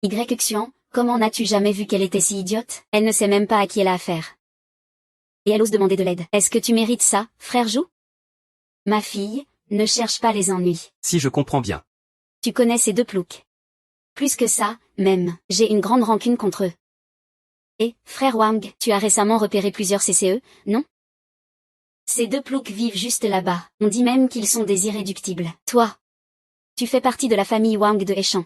Y Xuan, comment n'as-tu jamais vu qu'elle était si idiote? Elle ne sait même pas à qui elle a affaire. Et elle ose demander de l'aide. Est-ce que tu mérites ça, frère Zhu? Ma fille, ne cherche pas les ennuis. Si je comprends bien. Tu connais ces deux ploucs. Plus que ça, même, j'ai une grande rancune contre eux. Et, frère Wang, tu as récemment repéré plusieurs CCE, non? Ces deux ploucs vivent juste là-bas. On dit même qu'ils sont des irréductibles. Toi, tu fais partie de la famille Wang de Heichan.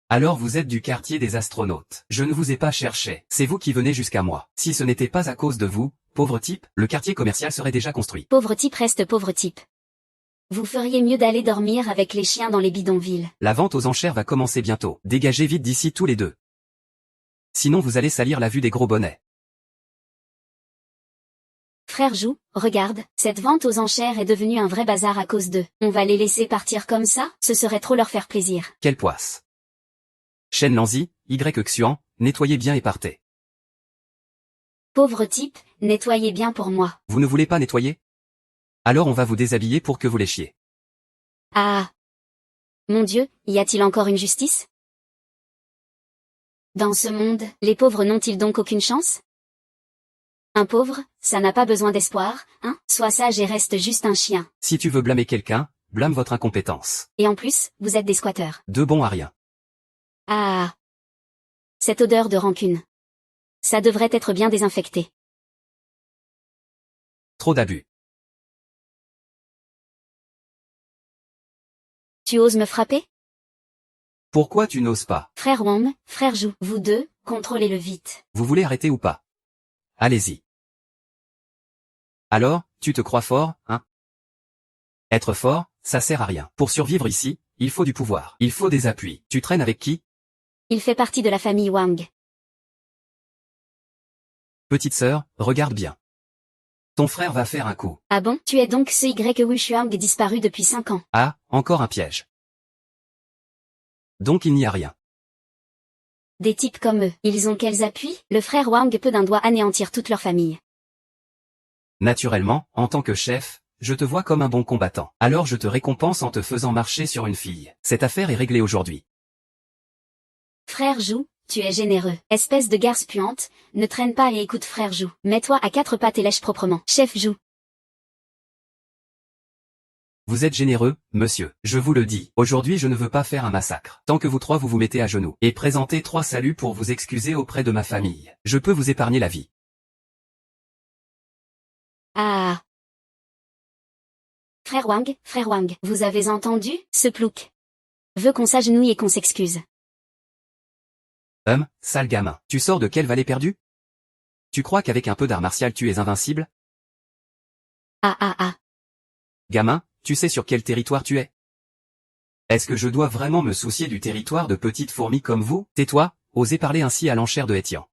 Alors vous êtes du quartier des astronautes. Je ne vous ai pas cherché. C'est vous qui venez jusqu'à moi. Si ce n'était pas à cause de vous, pauvre type, le quartier commercial serait déjà construit. Pauvre type reste pauvre type. Vous feriez mieux d'aller dormir avec les chiens dans les bidonvilles. La vente aux enchères va commencer bientôt. Dégagez vite d'ici tous les deux. Sinon vous allez salir la vue des gros bonnets. Frère Jou, regarde, cette vente aux enchères est devenue un vrai bazar à cause d'eux. On va les laisser partir comme ça? Ce serait trop leur faire plaisir. Quelle poisse. Shen Lanzi, Y Xuan, nettoyez bien et partez. Pauvre type, nettoyez bien pour moi. Vous ne voulez pas nettoyer? Alors on va vous déshabiller pour que vous léchiez. Ah! Mon Dieu, y a-t-il encore une justice? Dans ce monde, les pauvres n'ont-ils donc aucune chance? Un pauvre, ça n'a pas besoin d'espoir, hein? Sois sage et reste juste un chien. Si tu veux blâmer quelqu'un, blâme votre incompétence. Et en plus, vous êtes des squatteurs. De bon à rien. Ah! Cette odeur de rancune. Ça devrait être bien désinfecté. Trop d'abus. Tu oses me frapper? Pourquoi tu n'oses pas? Frère Wang, frère Jou, vous deux, contrôlez-le vite. Vous voulez arrêter ou pas? Allez-y. Alors, tu te crois fort, hein? Être fort, ça sert à rien. Pour survivre ici, il faut du pouvoir. Il faut des appuis. Tu traînes avec qui? Il fait partie de la famille Wang. Petite sœur, regarde bien. Ton frère va faire un coup. Ah bon? Tu es donc ce Y Wushuang disparu depuis 5 ans. Ah, encore un piège. Donc il n'y a rien. Des types comme eux, ils ont quels appuis? Le frère Wang peut d'un doigt anéantir toute leur famille. Naturellement, en tant que chef, je te vois comme un bon combattant. Alors je te récompense en te faisant marcher sur une fille. Cette affaire est réglée aujourd'hui. Frère Jou, tu es généreux. Espèce de garce puante, ne traîne pas et écoute frère Jou. Mets-toi à 4 pattes et lèche proprement. Chef Jou. Vous êtes généreux, monsieur. Je vous le dis. Aujourd'hui je ne veux pas faire un massacre. Tant que vous trois vous mettez à genoux et présentez 3 saluts pour vous excuser auprès de ma famille. Je peux vous épargner la vie. Ah. Frère Wang, vous avez entendu, ce plouc veut qu'on s'agenouille et qu'on s'excuse. Sale gamin. Tu sors de quelle vallée perdue? Tu crois qu'avec un peu d'art martial tu es invincible? Ah. Gamin, tu sais sur quel territoire tu es? Est-ce que je dois vraiment me soucier du territoire de petites fourmis comme vous? Tais-toi, osez parler ainsi à l'enchère de Hétian.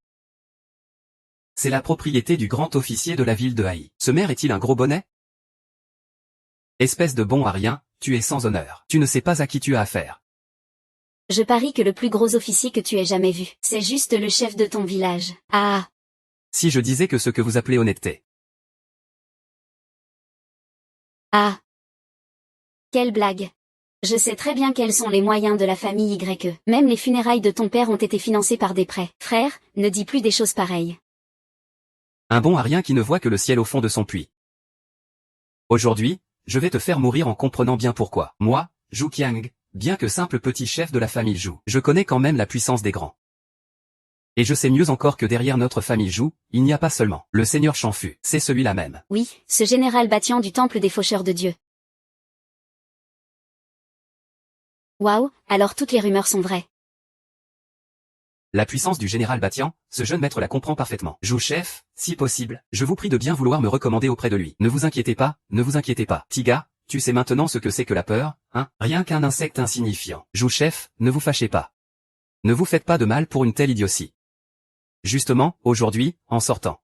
C'est la propriété du grand officier de la ville de Haï. Ce maire est-il un gros bonnet? Espèce de bon à rien, tu es sans honneur. Tu ne sais pas à qui tu as affaire. Je parie que le plus gros officier que tu aies jamais vu, c'est juste le chef de ton village. Ah. Si je disais que ce que vous appelez honnêteté. Ah. Quelle blague. Je sais très bien quels sont les moyens de la famille YE. Même les funérailles de ton père ont été financées par des prêts. Frère, ne dis plus des choses pareilles. Un bon à rien qui ne voit que le ciel au fond de son puits. Aujourd'hui, je vais te faire mourir en comprenant bien pourquoi. Moi, Zhu Qiang, bien que simple petit chef de la famille Zhu, je connais quand même la puissance des grands. Et je sais mieux encore que derrière notre famille Zhu, il n'y a pas seulement le seigneur Shanfu, c'est celui-là même. Oui, ce général Batian du temple des faucheurs de Dieu. Waouh, alors toutes les rumeurs sont vraies. La puissance du général Batian, ce jeune maître la comprend parfaitement. Zhu chef, si possible, je vous prie de bien vouloir me recommander auprès de lui. Ne vous inquiétez pas, ne vous inquiétez pas. Tiga, tu sais maintenant ce que c'est que la peur, hein? Rien qu'un insecte insignifiant. Zhu chef, ne vous fâchez pas. Ne vous faites pas de mal pour une telle idiotie. Justement, aujourd'hui, en sortant,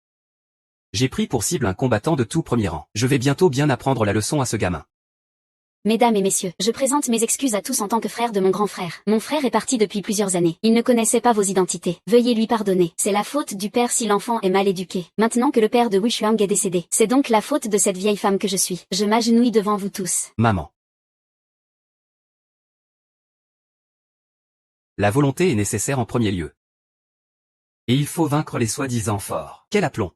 j'ai pris pour cible un combattant de tout premier rang. Je vais bientôt bien apprendre la leçon à ce gamin. Mesdames et messieurs, je présente mes excuses à tous en tant que frère de mon grand frère. Mon frère est parti depuis plusieurs années. Il ne connaissait pas vos identités. Veuillez lui pardonner. C'est la faute du père si l'enfant est mal éduqué. Maintenant que le père de Wushuang est décédé, c'est donc la faute de cette vieille femme que je suis. Je m'agenouille devant vous tous. Maman. La volonté est nécessaire en premier lieu. Et il faut vaincre les soi-disant forts. Quel aplomb!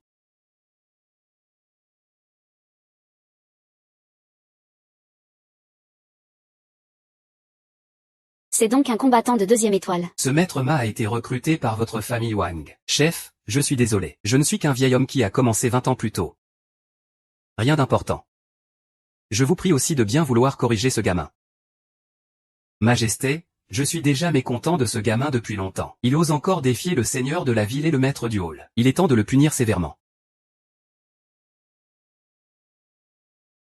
C'est donc un combattant de 2e étoile. Ce maître Ma a été recruté par votre famille Wang. Chef, je suis désolé. Je ne suis qu'un vieil homme qui a commencé 20 ans plus tôt. Rien d'important. Je vous prie aussi de bien vouloir corriger ce gamin. Majesté, je suis déjà mécontent de ce gamin depuis longtemps. Il ose encore défier le seigneur de la ville et le maître du hall. Il est temps de le punir sévèrement.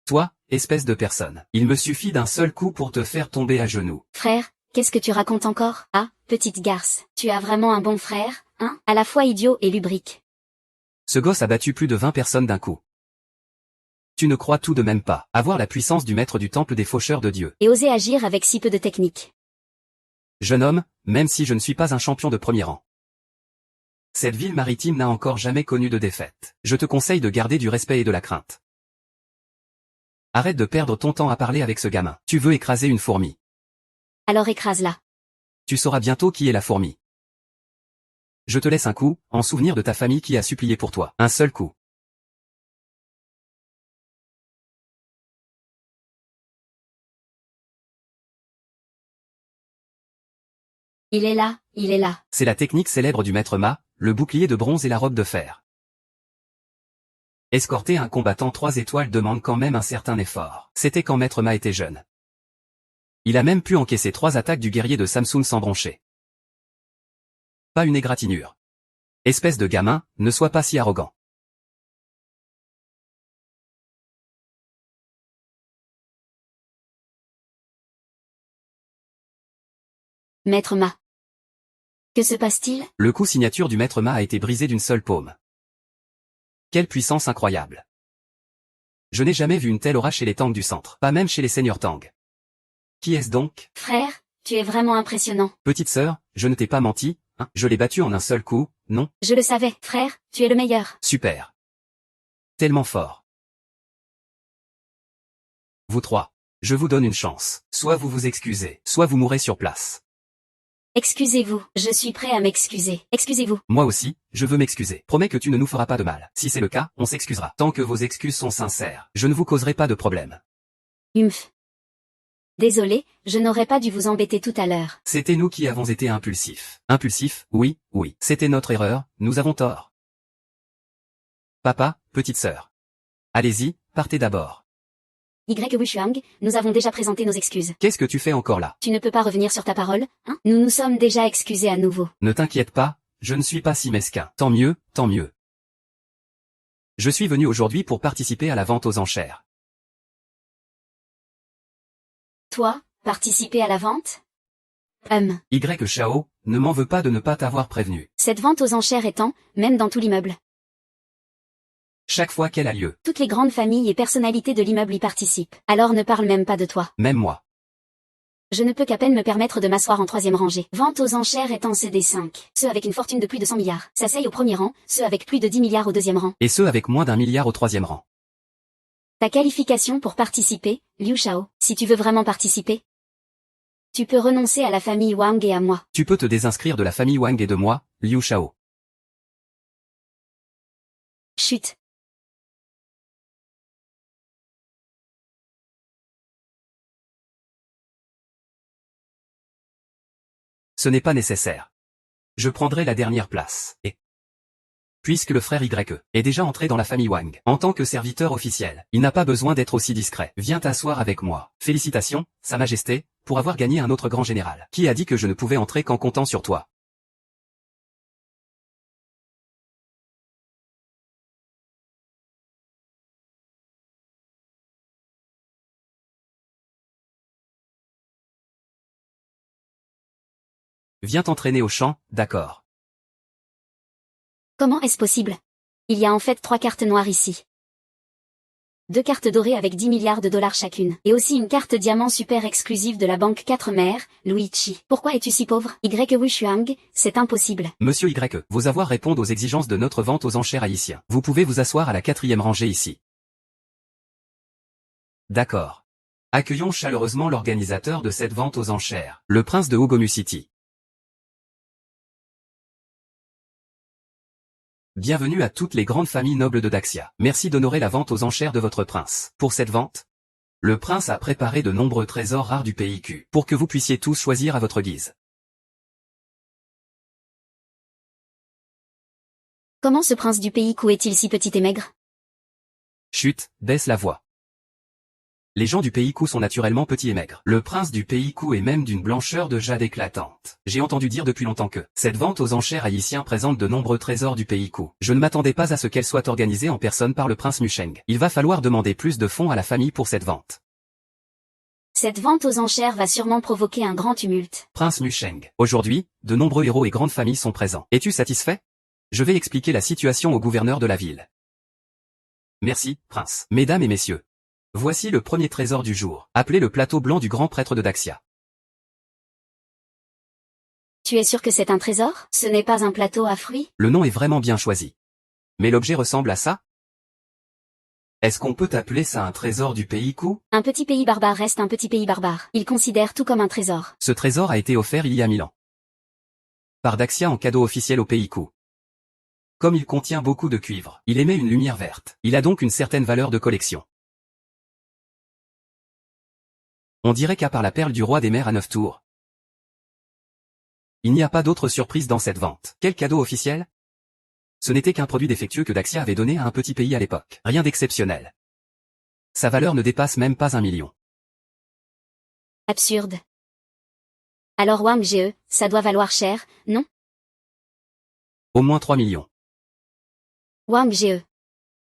Toi, espèce de personne, il me suffit d'un seul coup pour te faire tomber à genoux. Frère, qu'est-ce que tu racontes encore? Ah, petite garce, tu as vraiment un bon frère, hein? À la fois idiot et lubrique. Ce gosse a battu plus de 20 personnes d'un coup. Tu ne crois tout de même pas avoir la puissance du maître du temple des faucheurs de Dieu. Et oser agir avec si peu de technique. Jeune homme, même si je ne suis pas un champion de premier rang. Cette ville maritime n'a encore jamais connu de défaite. Je te conseille de garder du respect et de la crainte. Arrête de perdre ton temps à parler avec ce gamin. Tu veux écraser une fourmi. Alors écrase-la. Tu sauras bientôt qui est la fourmi. Je te laisse un coup, en souvenir de ta famille qui a supplié pour toi. Un seul coup. Il est là, il est là. C'est la technique célèbre du maître Ma, le bouclier de bronze et la robe de fer. Escorter un combattant 3 étoiles demande quand même un certain effort. C'était quand maître Ma était jeune. Il a même pu encaisser 3 attaques du guerrier de Samsun sans broncher. Pas une égratignure. Espèce de gamin, ne sois pas si arrogant. Maître Ma. Que se passe-t-il? Le coup signature du maître Ma a été brisé d'une seule paume. Quelle puissance incroyable. Je n'ai jamais vu une telle aura chez les Tang du centre, pas même chez les seigneurs Tang. Qui est-ce donc? Frère, tu es vraiment impressionnant. Petite sœur, je ne t'ai pas menti, hein, je l'ai battu en un seul coup, non? Je le savais, frère, tu es le meilleur. Super. Tellement fort. Vous trois, je vous donne une chance. Soit vous vous excusez, soit vous mourrez sur place. Excusez-vous, je suis prêt à m'excuser. Excusez-vous. Moi aussi, je veux m'excuser. Promets que tu ne nous feras pas de mal. Si c'est le cas, on s'excusera. Tant que vos excuses sont sincères, je ne vous causerai pas de problème. Humph. Désolé, je n'aurais pas dû vous embêter tout à l'heure. C'était nous qui avons été impulsifs. Impulsifs, oui, oui. C'était notre erreur, nous avons tort. Papa, petite sœur. Allez-y, partez d'abord. Y. Wushuang, nous avons déjà présenté nos excuses. Qu'est-ce que tu fais encore là? Tu ne peux pas revenir sur ta parole, hein? Nous nous sommes déjà excusés à nouveau. Ne t'inquiète pas, je ne suis pas si mesquin. Tant mieux, tant mieux. Je suis venu aujourd'hui pour participer à la vente aux enchères. Toi, participer à la vente? Y. Chao, ne m'en veux pas de ne pas t'avoir prévenu. Cette vente aux enchères étant, même dans tout l'immeuble. Chaque fois qu'elle a lieu, Toutes les grandes familles et personnalités de l'immeuble y participent. Alors ne parle même pas de toi. même moi. Je ne peux qu'à peine me permettre de m'asseoir en troisième rangée. Vente aux enchères étant CD5. Ceux avec une fortune de plus de 100 milliards. S'asseyent au premier rang, ceux avec plus de 10 milliards au deuxième rang. Et ceux avec moins d'1 milliard au troisième rang. Ta qualification pour participer, Liu Shao, si tu veux vraiment participer, tu peux renoncer à la famille Wang et à moi. Tu peux te désinscrire de la famille Wang et de moi, Liu Shao. Chut. Ce n'est pas nécessaire. Je prendrai la dernière place. Et puisque le frère Y est déjà entré dans la famille Wang, en tant que serviteur officiel, il n'a pas besoin d'être aussi discret. Viens t'asseoir avec moi. Félicitations, Sa Majesté, pour avoir gagné un autre grand général. Qui a dit que je ne pouvais entrer qu'en comptant sur toi? Viens t'entraîner au champ, d'accord. Comment est-ce possible? Il y a en fait 3 cartes noires ici. 2 cartes dorées avec 10 milliards de dollars chacune. Et aussi une carte diamant super exclusive de la banque 4 mers, Luigi. Pourquoi es-tu si pauvre? Y. Wushuang, c'est impossible. Monsieur Y, vos avoirs répondent aux exigences de notre vente aux enchères haïtiens. Vous pouvez vous asseoir à la 4e rangée ici. D'accord. Accueillons chaleureusement l'organisateur de cette vente aux enchères, le prince de Ogomu City. Bienvenue à toutes les grandes familles nobles de Daxia. Merci d'honorer la vente aux enchères de votre prince. Pour cette vente, le prince a préparé de nombreux trésors rares du pays Q, pour que vous puissiez tous choisir à votre guise. Comment ce prince du pays Ku est-il si petit et maigre? Chut, baisse la voix. Les gens du pays Ku sont naturellement petits et maigres. Le prince du pays Ku est même d'une blancheur de jade éclatante. J'ai entendu dire depuis longtemps que cette vente aux enchères haïtien présente de nombreux trésors du pays Ku. Je ne m'attendais pas à ce qu'elle soit organisée en personne par le prince Musheng. Il va falloir demander plus de fonds à la famille pour cette vente. Cette vente aux enchères va sûrement provoquer un grand tumulte. Prince Musheng. Aujourd'hui, de nombreux héros et grandes familles sont présents. Es-tu satisfait? Je vais expliquer la situation au gouverneur de la ville. Merci, prince. Mesdames et messieurs. Voici le premier trésor du jour, appelé le plateau blanc du grand prêtre de Daxia. Tu es sûr que c'est un trésor? Ce n'est pas un plateau à fruits? Le nom est vraiment bien choisi. Mais l'objet ressemble à ça? Est-ce qu'on peut appeler ça un trésor du pays Ku? Un petit pays barbare reste un petit pays barbare. Il considère tout comme un trésor. Ce trésor a été offert il y a 1000 ans. Par Daxia en cadeau officiel au pays Ku. Comme il contient beaucoup de cuivre, il émet une lumière verte. Il a donc une certaine valeur de collection. On dirait qu'à part la perle du roi des mers à 9 tours, il n'y a pas d'autre surprise dans cette vente. Quel cadeau officiel? Ce n'était qu'un produit défectueux que Daxia avait donné à un petit pays à l'époque. Rien d'exceptionnel. Sa valeur ne dépasse même pas 1 million. Absurde. Alors Wang Ge, ça doit valoir cher, non? Au moins 3 millions. Wang Ge.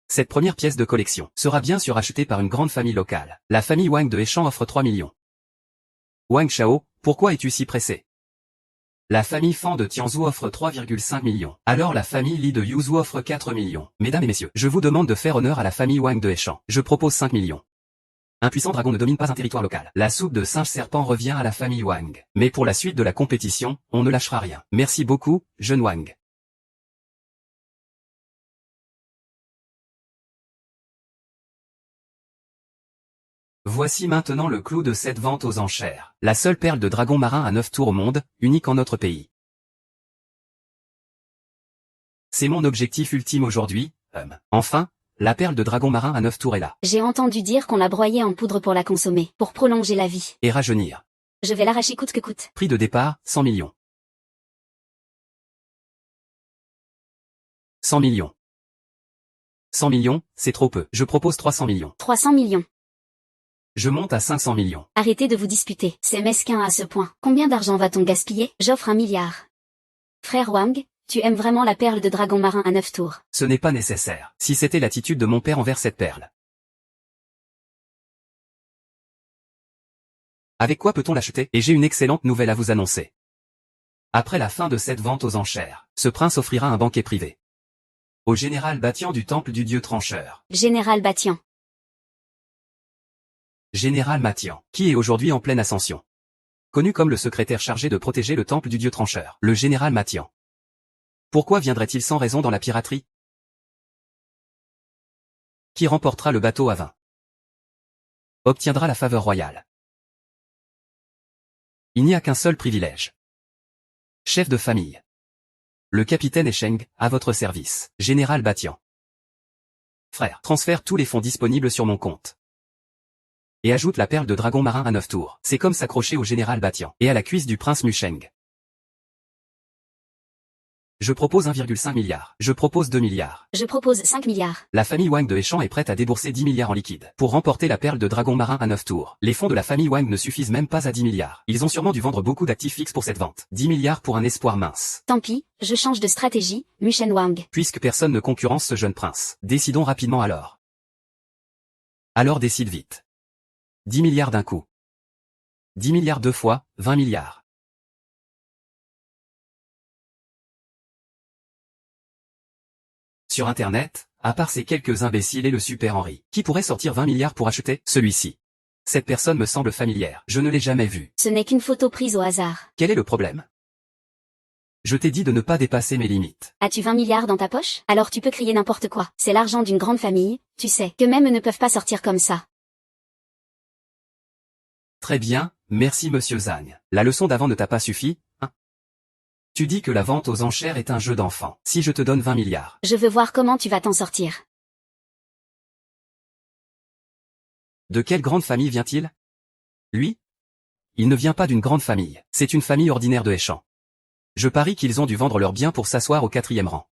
Cette première pièce de collection sera bien sûr achetée par une grande famille locale. La famille Wang de Heichan offre 3 millions. Wang Shao, pourquoi es-tu si pressé? La famille Fan de Tianzhou offre 3,5 millions. Alors la famille Li de Yuzhou offre 4 millions. Mesdames et messieurs, je vous demande de faire honneur à la famille Wang de Heichan. Je propose 5 millions. Un puissant dragon ne domine pas un territoire local. La soupe de singe serpent revient à la famille Wang. Mais pour la suite de la compétition, on ne lâchera rien. Merci beaucoup, jeune Wang. Voici maintenant le clou de cette vente aux enchères. La seule perle de dragon marin à 9 tours au monde, unique en notre pays. C'est mon objectif ultime aujourd'hui, Enfin, la perle de dragon marin à 9 tours est là. J'ai entendu dire qu'on la broyait en poudre pour la consommer, pour prolonger la vie. Et rajeunir. Je vais l'arracher coûte que coûte. Prix de départ, 100 millions. 100 millions. 100 millions, c'est trop peu. Je propose 300 millions. 300 millions. Je monte à 500 millions. Arrêtez de vous disputer, c'est mesquin à ce point. Combien d'argent va-t-on gaspiller? J'offre 1 milliard. Frère Wang, tu aimes vraiment la perle de dragon marin à 9 tours. Ce n'est pas nécessaire. Si c'était l'attitude de mon père envers cette perle. Avec quoi peut-on l'acheter? Et j'ai une excellente nouvelle à vous annoncer. Après la fin de cette vente aux enchères, ce prince offrira un banquet privé. Au général Batian du temple du dieu trancheur. Général Batian. Général Matian, qui est aujourd'hui en pleine ascension. Connu comme le secrétaire chargé de protéger le temple du dieu trancheur, le général Matian. Pourquoi viendrait-il sans raison dans la piraterie? Qui remportera le bateau à vin? Obtiendra la faveur royale. Il n'y a qu'un seul privilège. Chef de famille. Le capitaine Esheng, à votre service. Général Batian. Frère, transfère tous les fonds disponibles sur mon compte. Et ajoute la perle de dragon marin à 9 tours. C'est comme s'accrocher au général Batian et à la cuisse du prince Musheng. Je propose 1,5 milliard. Je propose 2 milliards. Je propose 5 milliards. La famille Wang de Heichan est prête à débourser 10 milliards en liquide pour remporter la perle de dragon marin à 9 tours. Les fonds de la famille Wang ne suffisent même pas à 10 milliards. Ils ont sûrement dû vendre beaucoup d'actifs fixes pour cette vente. 10 milliards pour un espoir mince. Tant pis, je change de stratégie, Mushen Wang. Puisque personne ne concurrence ce jeune prince, décidons rapidement alors. Alors décide vite. 10 milliards d'un coup. 10 milliards deux fois, 20 milliards. Sur Internet, à part ces quelques imbéciles et le super Henri, qui pourrait sortir 20 milliards pour acheter celui-ci? Cette personne me semble familière, je ne l'ai jamais vue. Ce n'est qu'une photo prise au hasard. Quel est le problème? Je t'ai dit de ne pas dépasser mes limites. As-tu 20 milliards dans ta poche? Alors tu peux crier n'importe quoi. C'est l'argent d'une grande famille, tu sais, que même ne peuvent pas sortir comme ça. Très bien, merci monsieur Zhang. La leçon d'avant ne t'a pas suffi, hein? Tu dis que la vente aux enchères est un jeu d'enfant. Si je te donne 20 milliards. Je veux voir comment tu vas t'en sortir. De quelle grande famille vient-il? Lui? Il ne vient pas d'une grande famille. C'est une famille ordinaire de Heichan. Je parie qu'ils ont dû vendre leurs biens pour s'asseoir au 4e rang.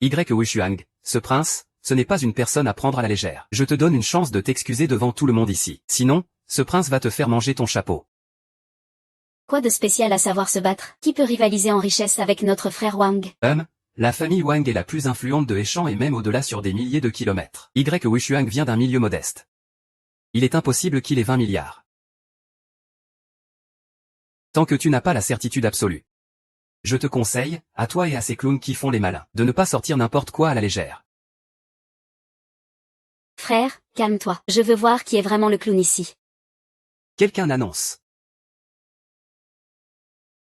Wushuang, ce prince, ce n'est pas une personne à prendre à la légère. Je te donne une chance de t'excuser devant tout le monde ici. Sinon, ce prince va te faire manger ton chapeau. Quoi de spécial à savoir se battre? Qui peut rivaliser en richesse avec notre frère Wang? La famille Wang est la plus influente de Heishan et même au-delà sur des milliers de kilomètres. Wushuang vient d'un milieu modeste. Il est impossible qu'il ait 20 milliards. Tant que tu n'as pas la certitude absolue. Je te conseille, à toi et à ces clowns qui font les malins, de ne pas sortir n'importe quoi à la légère. Frère, calme-toi. Je veux voir qui est vraiment le clown ici. Quelqu'un annonce.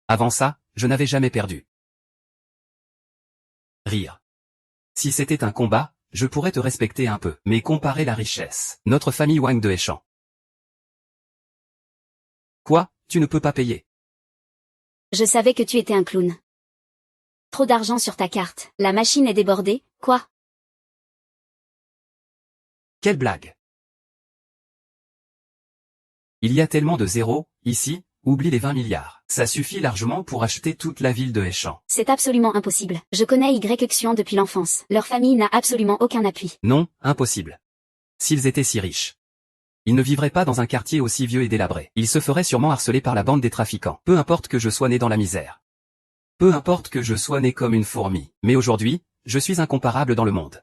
Avant ça, je n'avais jamais perdu. Rire. Si c'était un combat, je pourrais te respecter un peu, mais comparer la richesse. Notre famille Wang de Heishan. Quoi, tu ne peux pas payer? Je savais que tu étais un clown. Trop d'argent sur ta carte. La machine est débordée, quoi? Quelle blague! Il y a tellement de zéros, ici, oublie les 20 milliards. Ça suffit largement pour acheter toute la ville de Heishan. C'est absolument impossible. Je connais Xuan depuis l'enfance. Leur famille n'a absolument aucun appui. Non, impossible. S'ils étaient si riches. Ils ne vivraient pas dans un quartier aussi vieux et délabré. Ils se feraient sûrement harceler par la bande des trafiquants. Peu importe que je sois né dans la misère. Peu importe que je sois né comme une fourmi. Mais aujourd'hui, je suis incomparable dans le monde.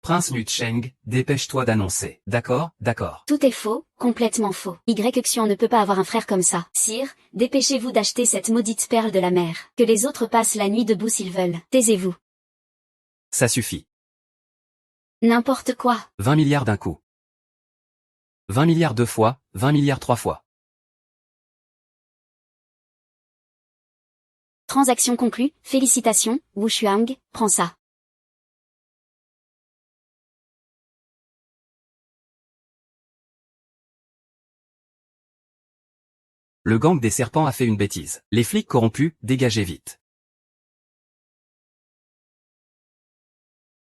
Prince Lu Cheng, dépêche-toi d'annoncer. D'accord, d'accord. Tout est faux, complètement faux. Xuan ne peut pas avoir un frère comme ça. Sire, dépêchez-vous d'acheter cette maudite perle de la mer. Que les autres passent la nuit debout s'ils veulent. Taisez-vous. Ça suffit. N'importe quoi. 20 milliards d'un coup. 20 milliards deux fois, 20 milliards trois fois. Transaction conclue, félicitations, Wushuang, prends ça. Le gang des serpents a fait une bêtise. Les flics corrompus, dégagez vite.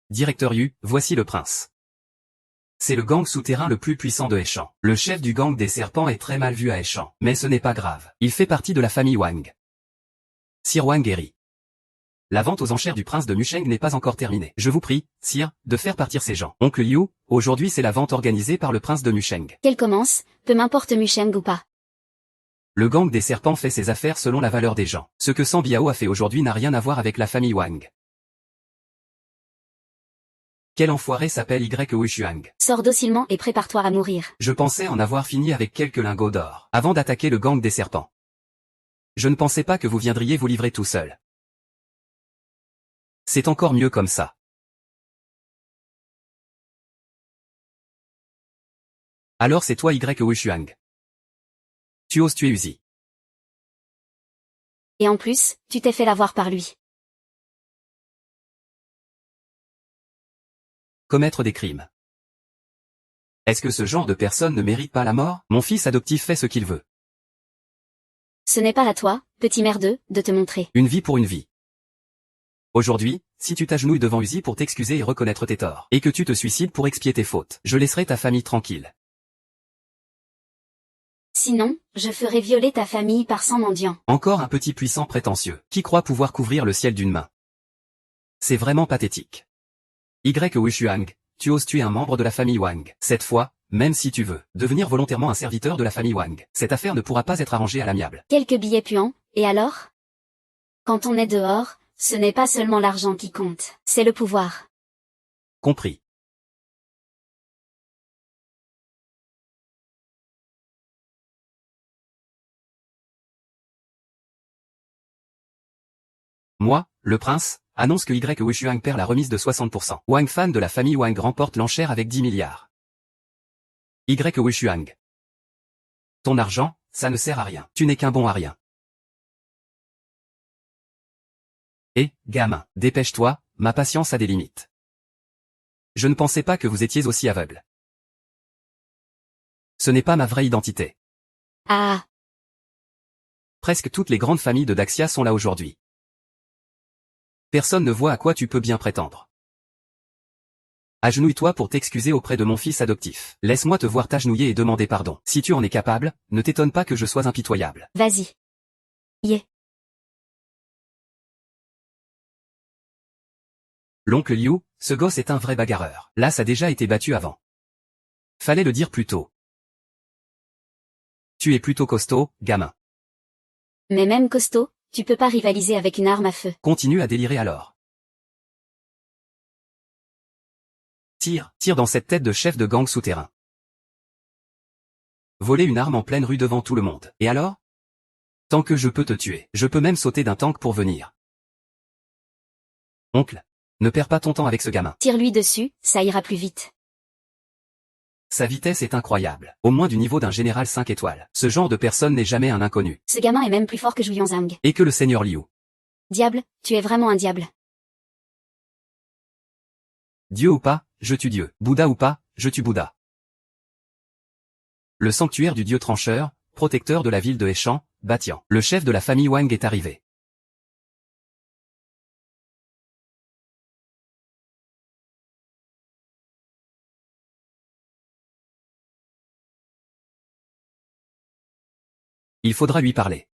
Directeur Yu, voici le prince. C'est le gang souterrain le plus puissant de Heishan. Le chef du gang des serpents est très mal vu à Heishan, mais ce n'est pas grave. Il fait partie de la famille Wang. Sir Wang guérit. La vente aux enchères du prince de Musheng n'est pas encore terminée. Je vous prie, sire, de faire partir ces gens. Oncle Liu, aujourd'hui c'est la vente organisée par le prince de Musheng. Qu'elle commence, peu m'importe Musheng ou pas. Le gang des serpents fait ses affaires selon la valeur des gens. Ce que San Biao a fait aujourd'hui n'a rien à voir avec la famille Wang. Quel enfoiré s'appelle Wushuang? Sors docilement et prépare-toi à mourir. Je pensais en avoir fini avec quelques lingots d'or, avant d'attaquer le gang des serpents. Je ne pensais pas que vous viendriez vous livrer tout seul. C'est encore mieux comme ça. Alors c'est toi Wushuang. Tu oses tuer Uzi. Et en plus, tu t'es fait l'avoir par lui. Commettre des crimes. Est-ce que ce genre de personne ne mérite pas la mort? Mon fils adoptif fait ce qu'il veut. Ce n'est pas à toi, petit merdeux, de te montrer. Une vie pour une vie. Aujourd'hui, si tu t'agenouilles devant Uzi pour t'excuser et reconnaître tes torts, et que tu te suicides pour expier tes fautes, je laisserai ta famille tranquille. Sinon, je ferai violer ta famille par 100 mendiants. Encore un petit puissant prétentieux, qui croit pouvoir couvrir le ciel d'une main. C'est vraiment pathétique. Wushuang, tu oses tuer un membre de la famille Wang. Cette fois, même si tu veux devenir volontairement un serviteur de la famille Wang, cette affaire ne pourra pas être arrangée à l'amiable. Quelques billets puants, et alors? Quand on est dehors, ce n'est pas seulement l'argent qui compte, c'est le pouvoir. Compris. Moi, le prince, annonce que Wushuang perd la remise de 60%. Wang fan de la famille Wang remporte l'enchère avec 10 milliards. Wushuang. Ton argent, ça ne sert à rien. Tu n'es qu'un bon à rien. Eh, gamin, dépêche-toi, ma patience a des limites. Je ne pensais pas que vous étiez aussi aveugle. Ce n'est pas ma vraie identité. Ah. Presque toutes les grandes familles de Daxia sont là aujourd'hui. Personne ne voit à quoi tu peux bien prétendre. Agenouille-toi pour t'excuser auprès de mon fils adoptif. Laisse-moi te voir t'agenouiller et demander pardon. Si tu en es capable, ne t'étonne pas que je sois impitoyable. Vas-y. Yeah. L'oncle Liu, ce gosse est un vrai bagarreur. Là ça a déjà été battu avant. Fallait le dire plus tôt. Tu es plutôt costaud, gamin. Mais même costaud, tu peux pas rivaliser avec une arme à feu. Continue à délirer alors. Tire dans cette tête de chef de gang souterrain. Voler une arme en pleine rue devant tout le monde. Et alors? Tant que je peux te tuer, je peux même sauter d'un tank pour venir. Oncle, ne perds pas ton temps avec ce gamin. Tire-lui dessus, ça ira plus vite. Sa vitesse est incroyable, au moins du niveau d'un général 5 étoiles. Ce genre de personne n'est jamais un inconnu. Ce gamin est même plus fort que Zhang. Et que le seigneur Liu. Diable, tu es vraiment un diable. Dieu ou pas, je tue Dieu. Bouddha ou pas, je tue Bouddha. Le sanctuaire du dieu trancheur, protecteur de la ville de Heshan, Batian. Le chef de la famille Wang est arrivé. Il faudra lui parler.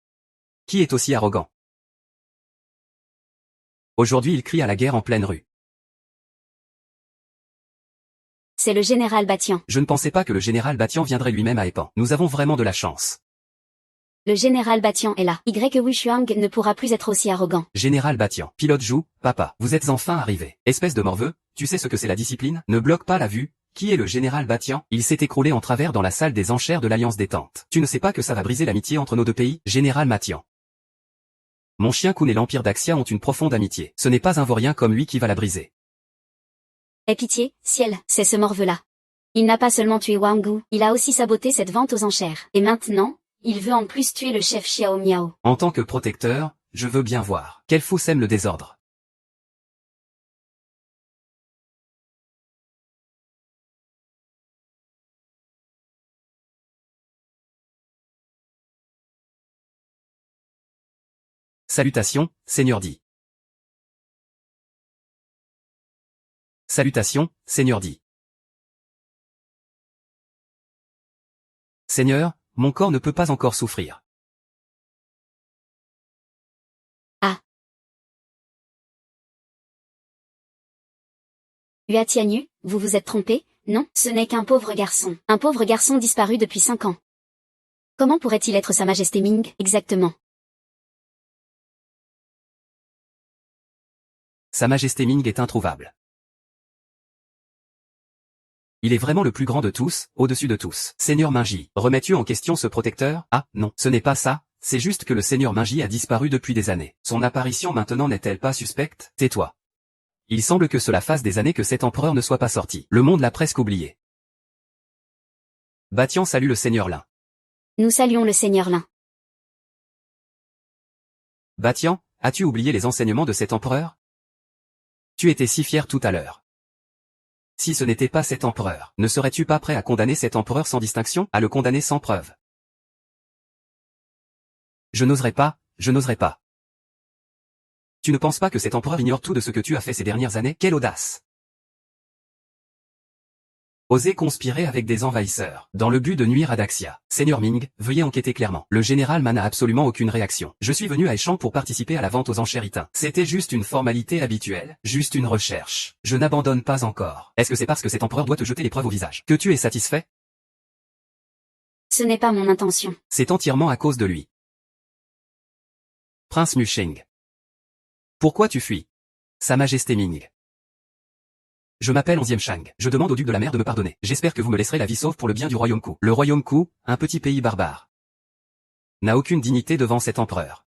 Qui est aussi arrogant? Aujourd'hui il crie à la guerre en pleine rue. C'est le général Batian. Je ne pensais pas que le général Batian viendrait lui-même à Epan. Nous avons vraiment de la chance. Le général Batian est là. Zhuang ne pourra plus être aussi arrogant. Général Batian, pilote Jou, papa, vous êtes enfin arrivé. Espèce de morveux, tu sais ce que c'est la discipline? Ne bloque pas la vue. Qui est le général Batian? Il s'est écroulé en travers dans la salle des enchères de l'Alliance des Tentes. Tu ne sais pas que ça va briser l'amitié entre nos deux pays? Général Batian. Mon chien Kun et l'Empire d'Axia ont une profonde amitié. Ce n'est pas un vaurien comme lui qui va la briser. Aie pitié, ciel, c'est ce morveux-là. Il n'a pas seulement tué Wang Gu, il a aussi saboté cette vente aux enchères. Et maintenant, il veut en plus tuer le chef Xiao Miao. En tant que protecteur, je veux bien voir. Quel fou sème le désordre. Salutations, Seigneur Di. Salutations, Seigneur Di. Seigneur, mon corps ne peut pas encore souffrir. Ah. Tianyu, vous vous êtes trompé? Non, ce n'est qu'un pauvre garçon. Un pauvre garçon disparu depuis 5 ans. Comment pourrait-il être Sa Majesté Ming, exactement? Sa Majesté Ming est introuvable. Il est vraiment le plus grand de tous, au-dessus de tous. Seigneur Minji, remets-tu en question ce protecteur? Ah, non, ce n'est pas ça, c'est juste que le Seigneur Minji a disparu depuis des années. Son apparition maintenant n'est-elle pas suspecte? Tais-toi. Il semble que cela fasse des années que cet empereur ne soit pas sorti. Le monde l'a presque oublié. Batian salue le Seigneur Lin. Nous saluons le Seigneur Lin. Batian, as-tu oublié les enseignements de cet empereur? Tu étais si fier tout à l'heure. Si ce n'était pas cet empereur, ne serais-tu pas prêt à condamner cet empereur sans distinction, à le condamner sans preuve? Je n'oserais pas, je n'oserais pas. Tu ne penses pas que cet empereur ignore tout de ce que tu as fait ces dernières années? Quelle audace! Oser conspirer avec des envahisseurs, dans le but de nuire à Daxia. Seigneur Ming, veuillez enquêter clairement. Le général Man n'a absolument aucune réaction. Je suis venu à Heshan pour participer à la vente aux enchères Itin. C'était juste une formalité habituelle, juste une recherche. Je n'abandonne pas encore. Est-ce que c'est parce que cet empereur doit te jeter l'épreuve au visage que tu es satisfait? Ce n'est pas mon intention. C'est entièrement à cause de lui. Prince Musheng. Pourquoi tu fuis? Sa Majesté Ming. Je m'appelle Onzième Shang. Je demande au duc de la mer de me pardonner. J'espère que vous me laisserez la vie sauve pour le bien du royaume Ku. Le royaume Ku, un petit pays barbare, n'a aucune dignité devant cet empereur.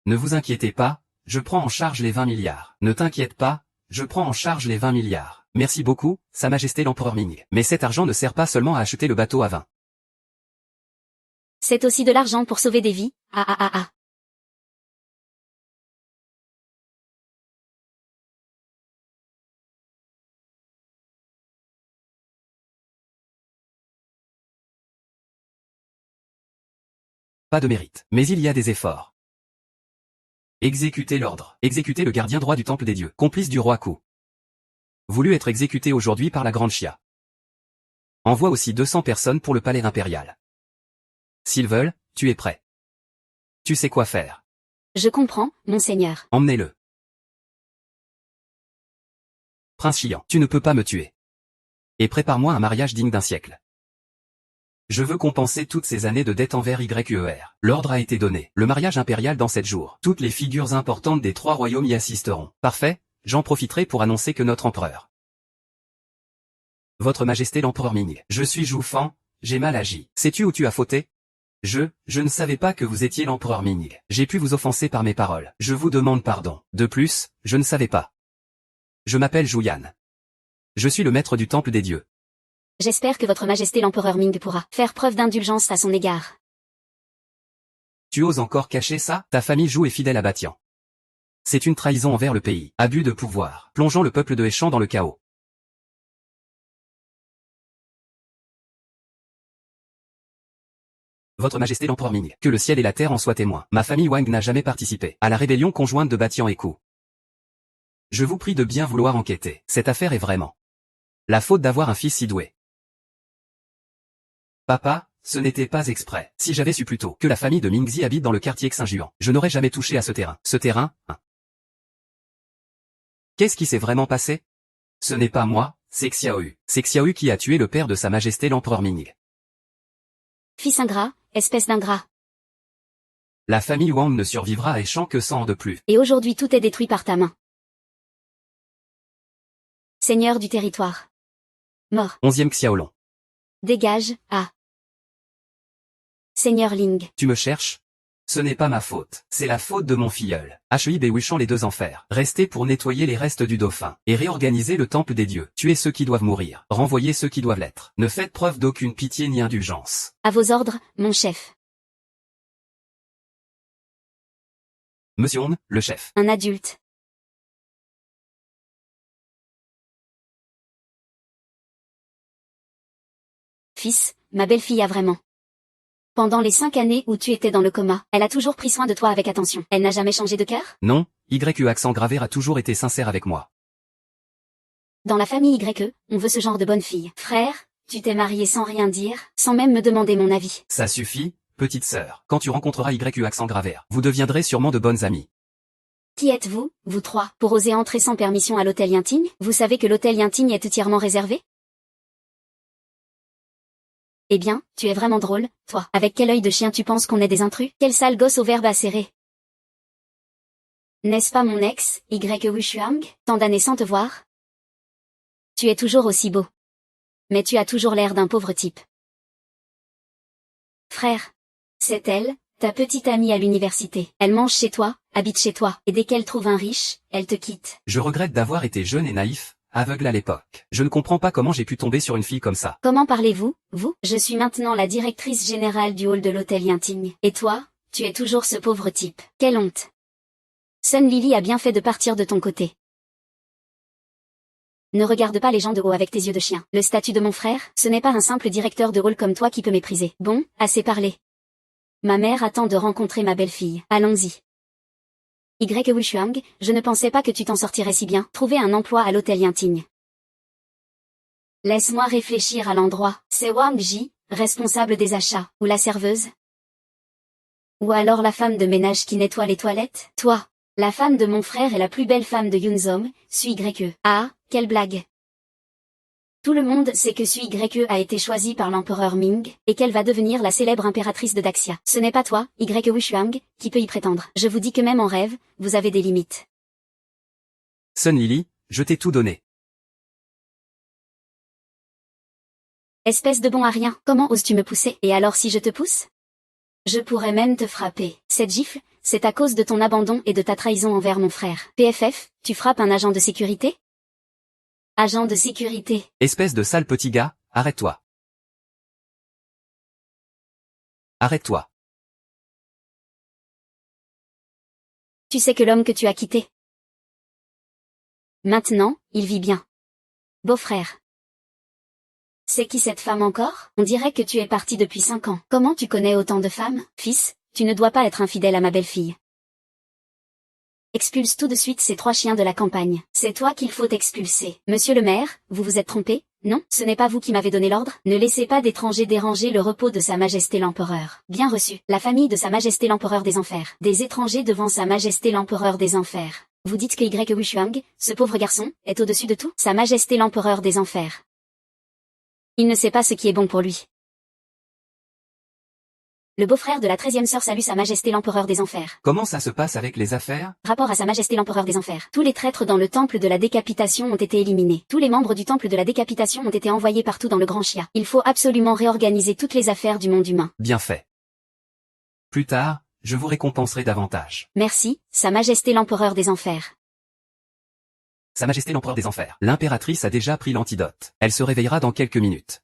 Ne vous inquiétez pas, je prends en charge les 20 milliards. Ne t'inquiète pas, je prends en charge les 20 milliards. Merci beaucoup, Sa Majesté l'empereur Ming. Mais cet argent ne sert pas seulement à acheter le bateau à vin. C'est aussi de l'argent pour sauver des vies. Ah ah ah ah. Pas de mérite. Mais il y a des efforts. Exécutez l'ordre. Exécutez le gardien droit du temple des dieux, complice du roi Ku. Voulu être exécuté aujourd'hui par la grande Chia. Envoie aussi 200 personnes pour le palais impérial. S'ils veulent, tu es prêt. Tu sais quoi faire. Je comprends, monseigneur. Emmenez-le. Prince Chiant, tu ne peux pas me tuer. Et prépare-moi un mariage digne d'un siècle. Je veux compenser toutes ces années de dette envers YER. L'ordre a été donné. Le mariage impérial dans 7 jours. Toutes les figures importantes des 3 royaumes y assisteront. Parfait, j'en profiterai pour annoncer que notre empereur. Votre Majesté l'empereur Ming. Je suis Joufan, j'ai mal agi. Sais-tu où tu as fauté? Je ne savais pas que vous étiez l'empereur Ming. J'ai pu vous offenser par mes paroles. Je vous demande pardon. De plus, je ne savais pas. Je m'appelle Juyan. Je suis le maître du temple des dieux. J'espère que votre Majesté l'empereur Ming pourra faire preuve d'indulgence à son égard. Tu oses encore cacher ça? Ta famille Zhou est fidèle à Batian. C'est une trahison envers le pays. Abus de pouvoir, plongeant le peuple de Heishan dans le chaos. Votre Majesté l'empereur Ming, que le ciel et la terre en soient témoins. Ma famille Wang n'a jamais participé à la rébellion conjointe de Batian et Ku. Je vous prie de bien vouloir enquêter. Cette affaire est vraiment la faute d'avoir un fils si doué. Papa, ce n'était pas exprès. Si j'avais su plus tôt que la famille de Mingzi habite dans le quartier Xinjuan, je n'aurais jamais touché à ce terrain. Ce terrain, hein. Qu'est-ce qui s'est vraiment passé? Ce n'est pas moi, c'est Xiaoyu. C'est Xiaoyu qui a tué le père de sa Majesté l'empereur Ming. Fils ingrat, espèce d'ingrat. La famille Wang ne survivra à Heishan que 100 ans de plus. Et aujourd'hui tout est détruit par ta main. Seigneur du territoire. Mort. 11e Xiaolong. Dégage, ah. Seigneur Ling. Tu me cherches? Ce n'est pas ma faute, c'est la faute de mon filleul. HEI Wuchan les 2 enfers. Restez pour nettoyer les restes du dauphin, et réorganiser le temple des dieux. Tuez ceux qui doivent mourir, renvoyer ceux qui doivent l'être. Ne faites preuve d'aucune pitié ni indulgence. À vos ordres, mon chef. Monsieur On, le chef. Un adulte. Fils, ma belle-fille a vraiment. Pendant les 5 années où tu étais dans le coma, elle a toujours pris soin de toi avec attention. Elle n'a jamais changé de cœur? Non, YE accent gravé a toujours été sincère avec moi. Dans la famille YE, on veut ce genre de bonne fille. Frère, tu t'es marié sans rien dire, sans même me demander mon avis. Ça suffit, petite sœur. Quand tu rencontreras YE accent gravé, vous deviendrez sûrement de bonnes amies. Qui êtes-vous, vous 3, pour oser entrer sans permission à l'hôtel Yinting? Vous savez que l'hôtel Yinting est entièrement réservé? Eh bien, tu es vraiment drôle, toi. Avec quel œil de chien tu penses qu'on est des intrus? Quel sale gosse au verbe acéré. N'est-ce pas mon ex, YE Wushuang? Tant d'années sans te voir? Tu es toujours aussi beau. Mais tu as toujours l'air d'un pauvre type. Frère. C'est elle, ta petite amie à l'université. Elle mange chez toi, habite chez toi, et dès qu'elle trouve un riche, elle te quitte. Je regrette d'avoir été jeune et naïf, aveugle à l'époque. Je ne comprends pas comment j'ai pu tomber sur une fille comme ça. Comment parlez-vous, vous? Je suis maintenant la directrice générale du hall de l'hôtel Yinting. Et toi, tu es toujours ce pauvre type. Quelle honte. Sun Lily a bien fait de partir de ton côté. Ne regarde pas les gens de haut avec tes yeux de chien. Le statut de mon frère, ce n'est pas un simple directeur de hall comme toi qui peut mépriser. Bon, assez parlé. Ma mère attend de rencontrer ma belle-fille. Allons-y. YE Wushuang, je ne pensais pas que tu t'en sortirais si bien. Trouver un emploi à l'hôtel Yinting. Laisse-moi réfléchir à l'endroit. C'est Wang Ji, responsable des achats, ou la serveuse? Ou alors la femme de ménage qui nettoie les toilettes? Toi, la femme de mon frère est la plus belle femme de Yunzom, suis YE. Ah, quelle blague. Tout le monde sait que Sui YE a été choisie par l'empereur Ming, et qu'elle va devenir la célèbre impératrice de Daxia. Ce n'est pas toi, YE Wushuang, qui peut y prétendre. Je vous dis que même en rêve, vous avez des limites. Sun Lily, je t'ai tout donné. Espèce de bon à rien, comment oses-tu me pousser? Et alors si je te pousse? Je pourrais même te frapper. Cette gifle, c'est à cause de ton abandon et de ta trahison envers mon frère. PFF, tu frappes un agent de sécurité? Agent de sécurité. Espèce de sale petit gars, arrête-toi. Arrête-toi. Tu sais que l'homme que tu as quitté. Maintenant, il vit bien. Beau-frère. C'est qui cette femme encore? On dirait que tu es parti depuis 5 ans. Comment tu connais autant de femmes? Fils, tu ne dois pas être infidèle à ma belle-fille. Expulse tout de suite ces 3 chiens de la campagne. C'est toi qu'il faut expulser. Monsieur le maire, vous vous êtes trompé? Non, ce n'est pas vous qui m'avez donné l'ordre. Ne laissez pas d'étrangers déranger le repos de Sa Majesté l'Empereur. Bien reçu. La famille de Sa Majesté l'Empereur des Enfers. Des étrangers devant Sa Majesté l'Empereur des Enfers. Vous dites que Y Wushuang, ce pauvre garçon, est au-dessus de tout? Sa Majesté l'Empereur des Enfers. Il ne sait pas ce qui est bon pour lui. Le beau-frère de la 13e sœur salue Sa Majesté l'Empereur des Enfers. Comment ça se passe avec les affaires? Rapport à Sa Majesté l'Empereur des Enfers. Tous les traîtres dans le temple de la décapitation ont été éliminés. Tous les membres du temple de la décapitation ont été envoyés partout dans le Grand Chia. Il faut absolument réorganiser toutes les affaires du monde humain. Bien fait. Plus tard, je vous récompenserai davantage. Merci, Sa Majesté l'Empereur des Enfers. Sa Majesté l'Empereur des Enfers. L'impératrice a déjà pris l'antidote. Elle se réveillera dans quelques minutes.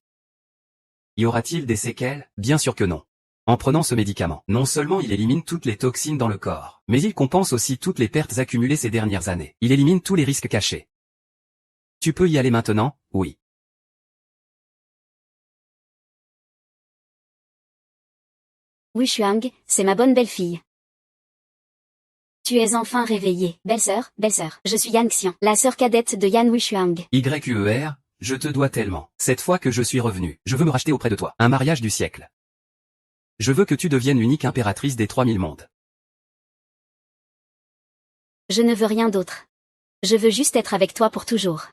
Y aura-t-il des séquelles? Bien sûr que non. En prenant ce médicament, non seulement il élimine toutes les toxines dans le corps, mais il compense aussi toutes les pertes accumulées ces dernières années. Il élimine tous les risques cachés. Tu peux y aller maintenant? Oui. Wushuang, c'est ma bonne belle-fille. Tu es enfin réveillée. Belle-sœur, je suis Yan Xian, la sœur cadette de Yan Wushuang. YUER, je te dois tellement. Cette fois que je suis revenu, je veux me racheter auprès de toi. Un mariage du siècle. Je veux que tu deviennes l'unique impératrice des 3000 mondes. Je ne veux rien d'autre. Je veux juste être avec toi pour toujours.